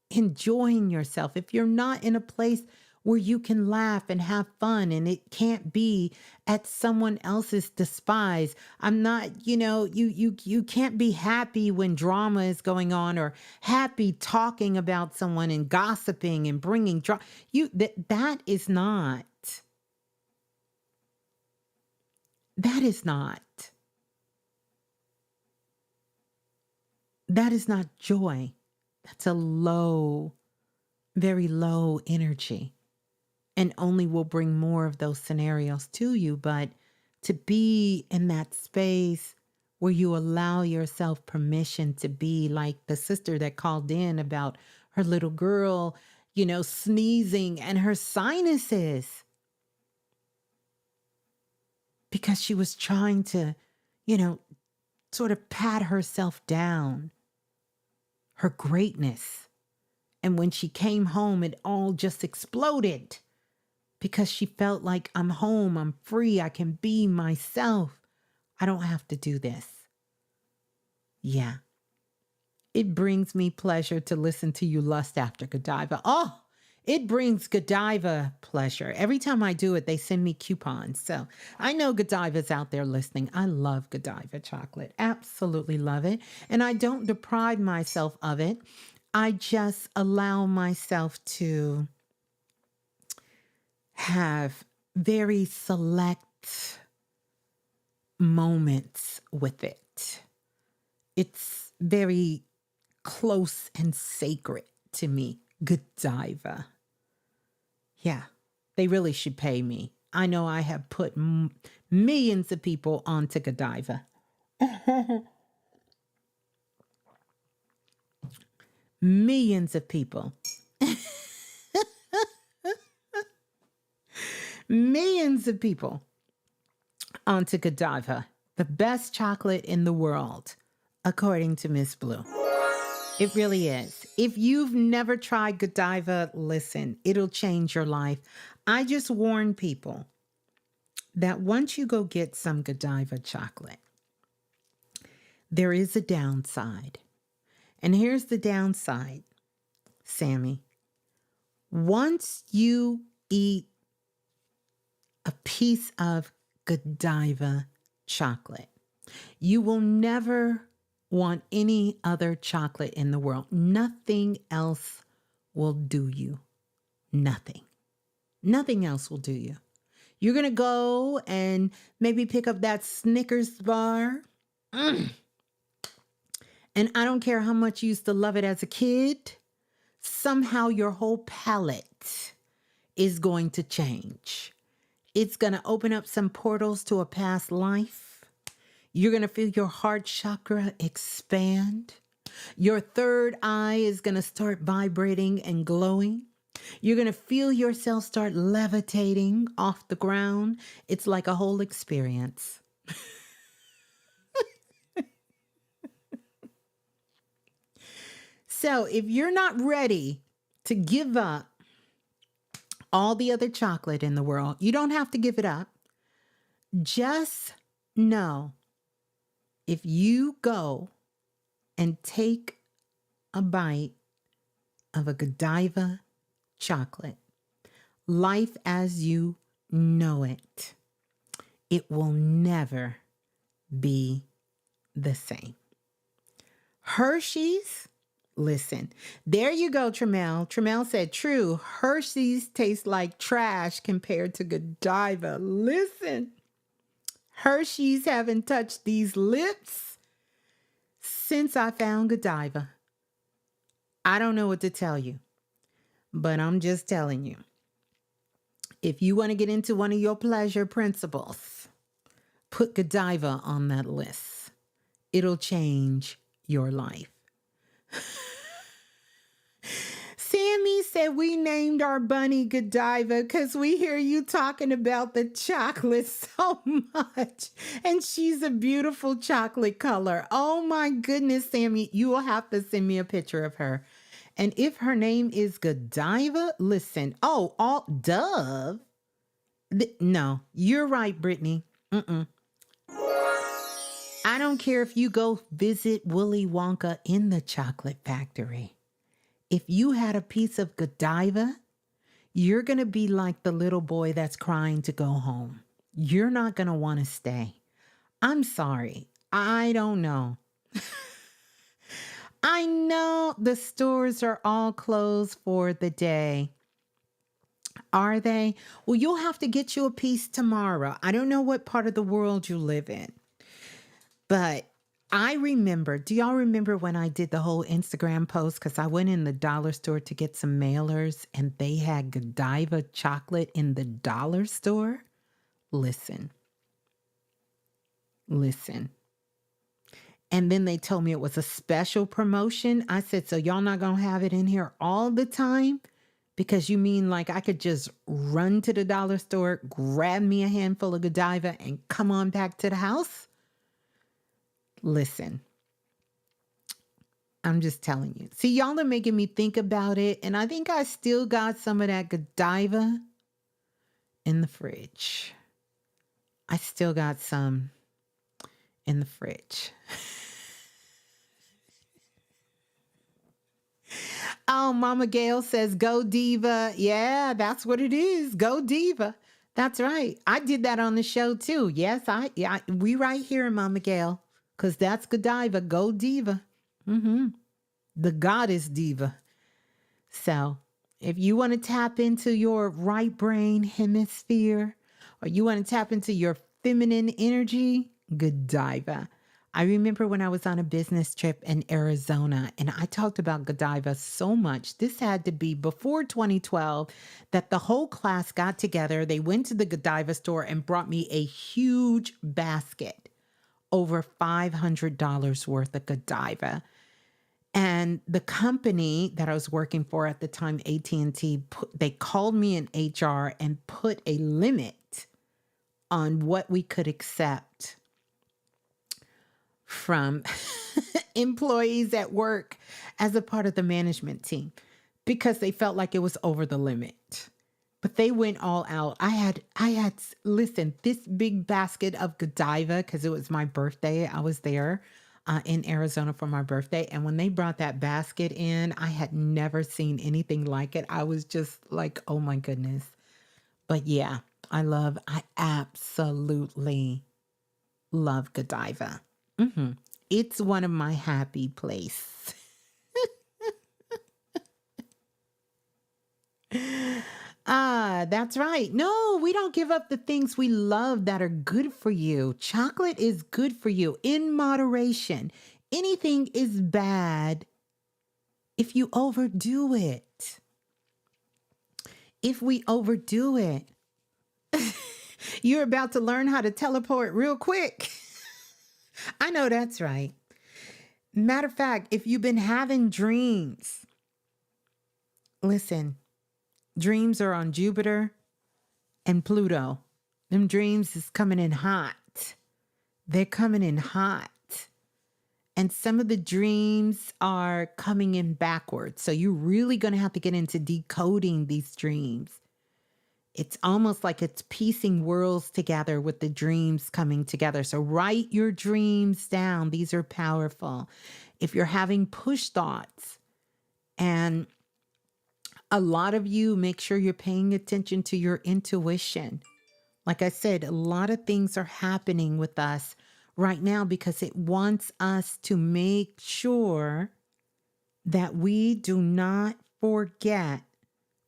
enjoying yourself, if you're not in a place where you can laugh and have fun, and it can't be at someone else's despise. I'm not, you can't be happy when drama is going on, or happy talking about someone and gossiping and bringing drama. That is not that is not joy. That's a low, very low energy, and only will bring more of those scenarios to you. But to be in that space where you allow yourself permission to be like the sister that called in about her little girl, sneezing and her sinuses, because she was trying to, sort of pat herself down, her greatness. And when she came home, it all just exploded, because she felt like, I'm home, I'm free, I can be myself. I don't have to do this. Yeah. It brings me pleasure to listen to you lust after Godiva. Oh, it brings Godiva pleasure. Every time I do it, they send me coupons. So I know Godiva's out there listening. I love Godiva chocolate. Absolutely love it. And I don't deprive myself of it. I just allow myself to have very select moments with it. It's very close and sacred to me. Godiva. Yeah, they really should pay me. I know I have put millions of people onto Godiva. Millions of people. Millions of people onto Godiva. The best chocolate in the world, according to Ms.Blue. It really is. If you've never tried Godiva, listen, it'll change your life. I just warn people that once you go get some Godiva chocolate, there is a downside. And here's the downside, Sammy. Once you eat a piece of Godiva chocolate, you will never want any other chocolate in the world. Nothing else will do you. Nothing. Nothing else will do you. You're going to go and maybe pick up that Snickers bar. And I don't care how much you used to love it as a kid. Somehow your whole palate is going to change. It's going to open up some portals to a past life. You're going to feel your heart chakra expand. Your third eye is going to start vibrating and glowing. You're going to feel yourself start levitating off the ground. It's like a whole experience. So if you're not ready to give up all the other chocolate in the world, you don't have to give it up. Just know, if you go and take a bite of a Godiva chocolate, life as you know it, it will never be the same. Hershey's, listen, there you go, Tremel. Tremel said, true, Hershey's tastes like trash compared to Godiva. Listen. Hershey's haven't touched these lips since I found Godiva. I don't know what to tell you, but I'm just telling you. If you want to get into one of your pleasure principles, put Godiva on that list. It'll change your life. Sammy said we named our bunny Godiva because we hear you talking about the chocolate so much. And she's a beautiful chocolate color. Oh my goodness, Sammy, you will have to send me a picture of her. And if her name is Godiva, listen. Oh, all Dove. No, you're right, Brittany. I don't care if you go visit Willy Wonka in the chocolate factory. If you had a piece of Godiva, you're going to be like the little boy that's crying to go home. You're not going to want to stay. I'm sorry. I don't know. I know the stores are all closed for the day. Are they? Well, you'll have to get you a piece tomorrow. I don't know what part of the world you live in, but I remember, do y'all remember when I did the whole Instagram post? Because I went in the dollar store to get some mailers and they had Godiva chocolate in the dollar store. Listen. And then they told me it was a special promotion. I said, so y'all not going to have it in here all the time? Because you mean like I could just run to the dollar store, grab me a handful of Godiva and come on back to the house? Listen, I'm just telling you. See, y'all are making me think about it. And I think I still got some of that Godiva in the fridge. I still got some in the fridge. Oh, Mama Gail says, go diva. Yeah, that's what it is. Go diva. That's right. I did that on the show too. Yes, we right here, Mama Gail, because that's Godiva. Go diva. The goddess diva. So if you want to tap into your right brain hemisphere, or you want to tap into your feminine energy, Godiva. I remember when I was on a business trip in Arizona and I talked about Godiva so much. This had to be before 2012 that the whole class got together. They went to the Godiva store and brought me a huge basket, over $500 worth of Godiva. And the company that I was working for at the time, AT&T, they called me in HR and put a limit on what we could accept from employees at work as a part of the management team because they felt like it was over the limit. But they went all out. I had, listen, this big basket of Godiva, because it was my birthday. I was there in Arizona for my birthday. And when they brought that basket in, I had never seen anything like it. I was just like, oh my goodness. But yeah, I absolutely love Godiva. It's one of my happy place. That's right. No, we don't give up the things we love that are good for you. Chocolate is good for you in moderation. Anything is bad if you overdo it. If we overdo it, you're about to learn how to teleport real quick. I know that's right. Matter of fact, if you've been having dreams, listen, dreams are on Jupiter and Pluto. Them dreams is coming in hot. They're coming in hot. And some of the dreams are coming in backwards. So you're really going to have to get into decoding these dreams. It's almost like it's piecing worlds together with the dreams coming together. So write your dreams down. These are powerful. If you're having push thoughts, and a lot of you, make sure you're paying attention to your intuition. Like I said, a lot of things are happening with us right now because it wants us to make sure that we do not forget.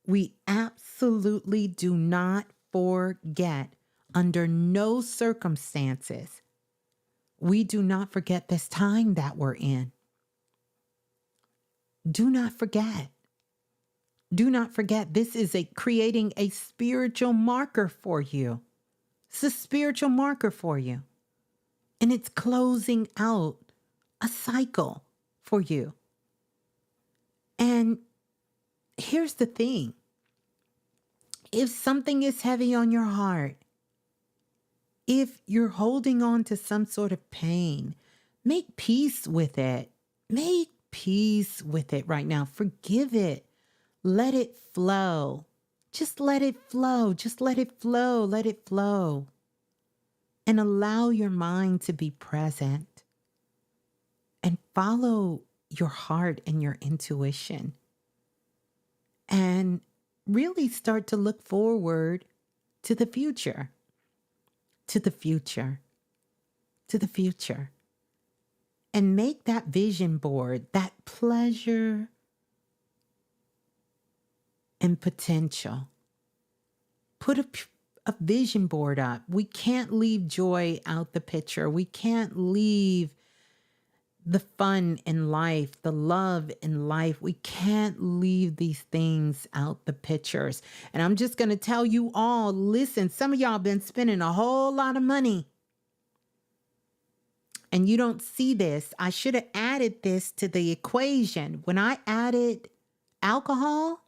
We absolutely do not forget, under no circumstances, we do not forget this time that we're in. Do not forget. Do not forget, this is creating a spiritual marker for you. It's a spiritual marker for you. And it's closing out a cycle for you. And here's the thing. If something is heavy on your heart, if you're holding on to some sort of pain, make peace with it. Make peace with it right now. Forgive it. Let it flow. Just let it flow. Just let it flow. Let it flow. And allow your mind to be present. And follow your heart and your intuition. and really start to look forward to the future, to the future, to the future. And make that vision board, that pleasure and potential. Put a vision board up. We can't leave joy out the picture. We can't leave the fun in life, the love in life. We can't leave these things out the pictures. And I'm just going to tell you all, listen, some of y'all been spending a whole lot of money and you don't see this. I should have added this to the equation. When I added alcohol,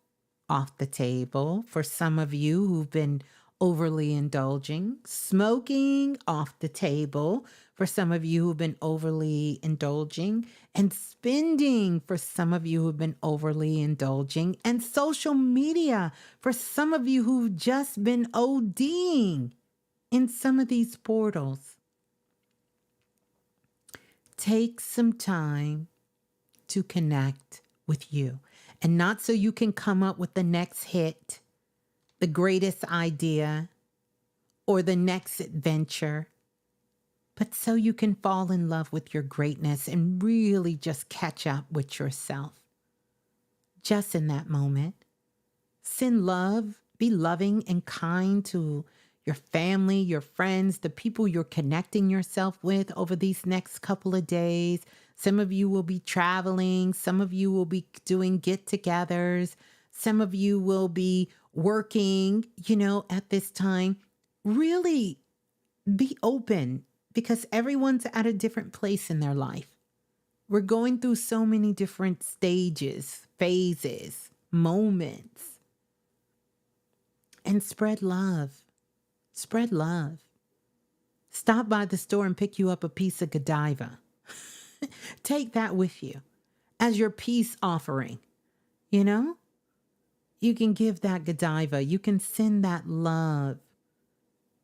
off the table for some of you who've been overly indulging, smoking off the table for some of you who've been overly indulging, and spending for some of you who've been overly indulging, and social media for some of you who've just been ODing in some of these portals. Take some time to connect with you. And not so you can come up with the next hit, the greatest idea, or the next adventure, but so you can fall in love with your greatness and really just catch up with yourself. Just in that moment. Send love, be loving and kind to your family, your friends, the people you're connecting yourself with over these next couple of days. Some of you will be traveling. Some of you will be doing get-togethers. Some of you will be working, at this time. Really be open because everyone's at a different place in their life. We're going through so many different stages, phases, moments. And spread love. Spread love. Stop by the store and pick you up a piece of Godiva. Take that with you as your peace offering. You can give that Godiva. You can send that love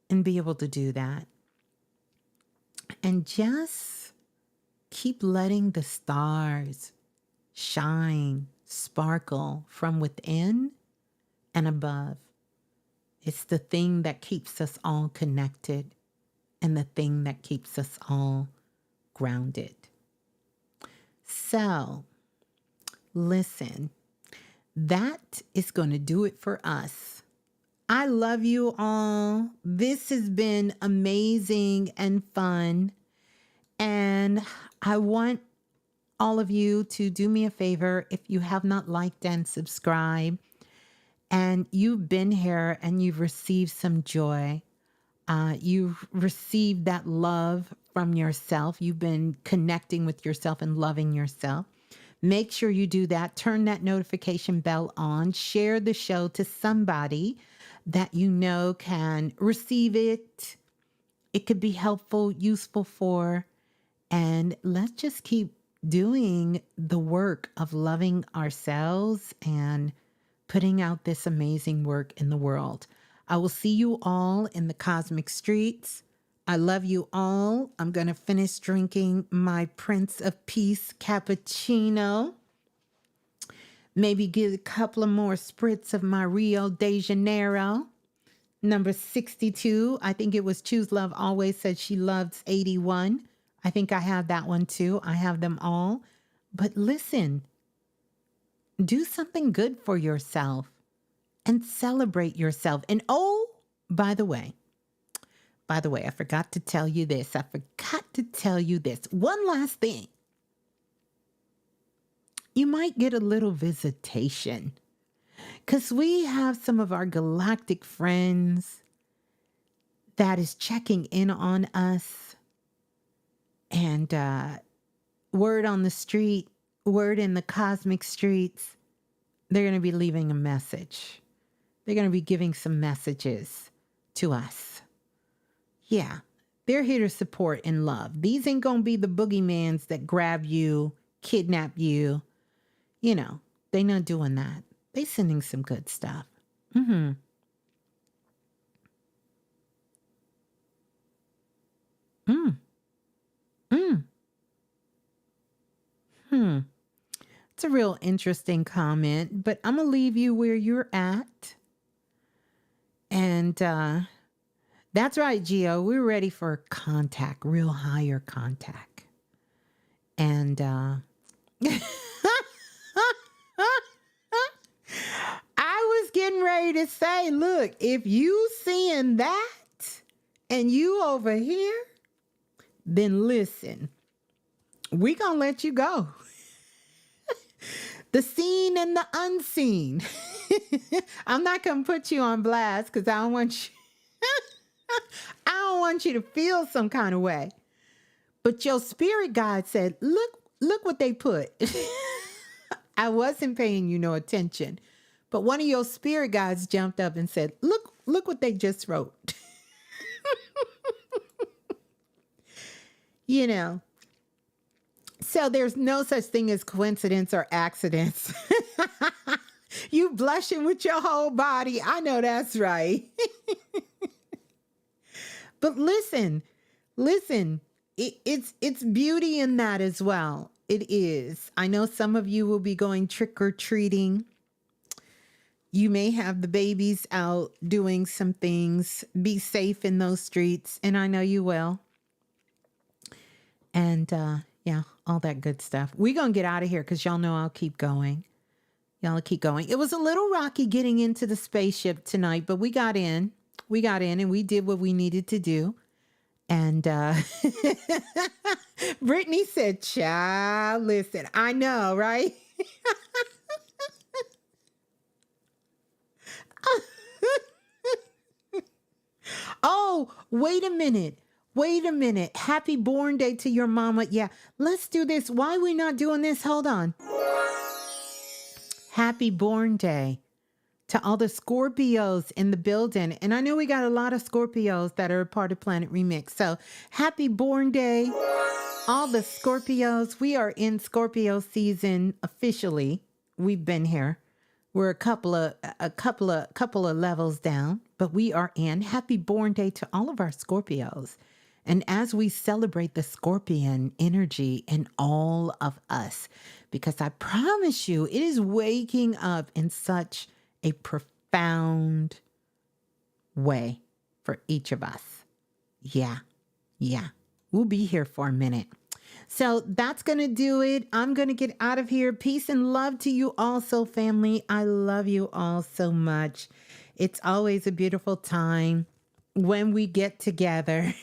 and be able to do that. And just keep letting the stars shine, sparkle from within and above. It's the thing that keeps us all connected and the thing that keeps us all grounded. So, listen, that is going to do it for us. I love you all. This has been amazing and fun. And I want all of you to do me a favor if you have not liked and subscribed and you've been here and you've received some joy. You've received that love from yourself. You've been connecting with yourself and loving yourself. Make sure you do that. Turn that notification bell on. Share the show to somebody that you know can receive it. It could be helpful, useful for. And let's just keep doing the work of loving ourselves and putting out this amazing work in the world. I will see you all in the cosmic streets. I love you all. I'm going to finish drinking my Prince of Peace cappuccino. Maybe get a couple of more spritz of my Rio de Janeiro. Number 62. I think it was Choose Love Always said she loves 81. I think I have that one too. I have them all. But listen, do something good for yourself and celebrate yourself. And by the way, I forgot to tell you this. One last thing. You might get a little visitation because we have some of our galactic friends that is checking in on us. And word on the street, word in the cosmic streets, they're going to be leaving a message. They're going to be giving some messages to us. Yeah, they're here to support and love. These ain't going to be the boogeymans that grab you, kidnap you. They're not doing that. They sending some good stuff. Mm-hmm. Mm. Mm. Hmm. It's a real interesting comment, but I'm going to leave you where you're at. And that's right, Gio. We're ready for contact, real higher contact. And I was getting ready to say, look, if you seeing that and you over here, then listen, we gonna let you go. The seen and the unseen. I'm not gonna put you on blast because I don't want you I don't want you to feel some kind of way. But your spirit guide said, look what they put. I wasn't paying you no attention. But one of your spirit guides jumped up and said, look what they just wrote. You know, so there's no such thing as coincidence or accidents. You blushing with your whole body. I know that's right. But listen, it's beauty in that as well. It is. I know some of you will be going trick or treating. You may have the babies out doing some things. Be safe in those streets, and I know you will. And yeah, all that good stuff. We're going to get out of here because y'all know I'll keep going. Y'all keep going. It was a little rocky getting into the spaceship tonight, but we got in. We got in and we did what we needed to do. And Brittany said, child, listen, I know, right? Oh, wait a minute. Wait a minute. Happy born day to your mama. Yeah, let's do this. Why are we not doing this? Hold on. Happy born day to all the Scorpios in the building. And I know we got a lot of Scorpios that are a part of Planet Remix. So happy born day, all the Scorpios. We are in Scorpio season officially. We've been here. We're a couple of levels down, but we are in. Happy born day to all of our Scorpios. And as we celebrate the Scorpion energy in all of us, because I promise you, it is waking up in such a profound way for each of us. Yeah. We'll be here for a minute. So that's going to do it. I'm going to get out of here. Peace and love to you also, family. I love you all so much. It's always a beautiful time when we get together.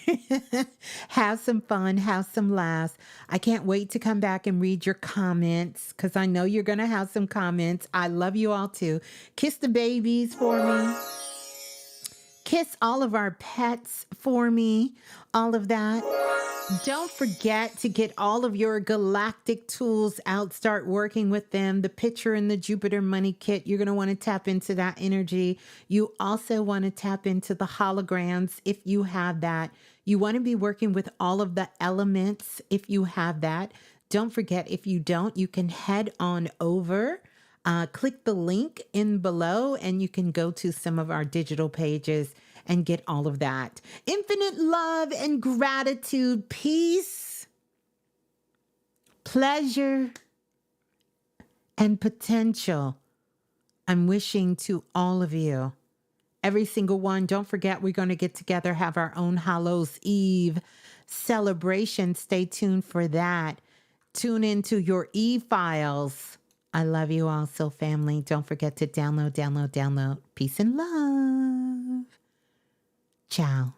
Have some fun, have some laughs. I can't wait to come back and read your comments because I know you're going to have some comments. I love you all too. Kiss the babies for me. Kiss all of our pets for me. All of that. Don't forget to get all of your galactic tools out. Start working with them. The picture in the Jupiter Money Kit. You're going to want to tap into that energy. You also want to tap into the holograms if you have that. You want to be working with all of the elements if you have that. Don't forget, if you don't, you can head on over. Click the link in below and you can go to some of our digital pages and get all of that. Infinite love and gratitude, peace, pleasure, and potential. I'm wishing to all of you, every single one. Don't forget, we're going to get together, have our own Hallows Eve celebration. Stay tuned for that. Tune into your e-files. I love you all so, family. Don't forget to download. Peace and love. Ciao.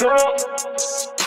Girl.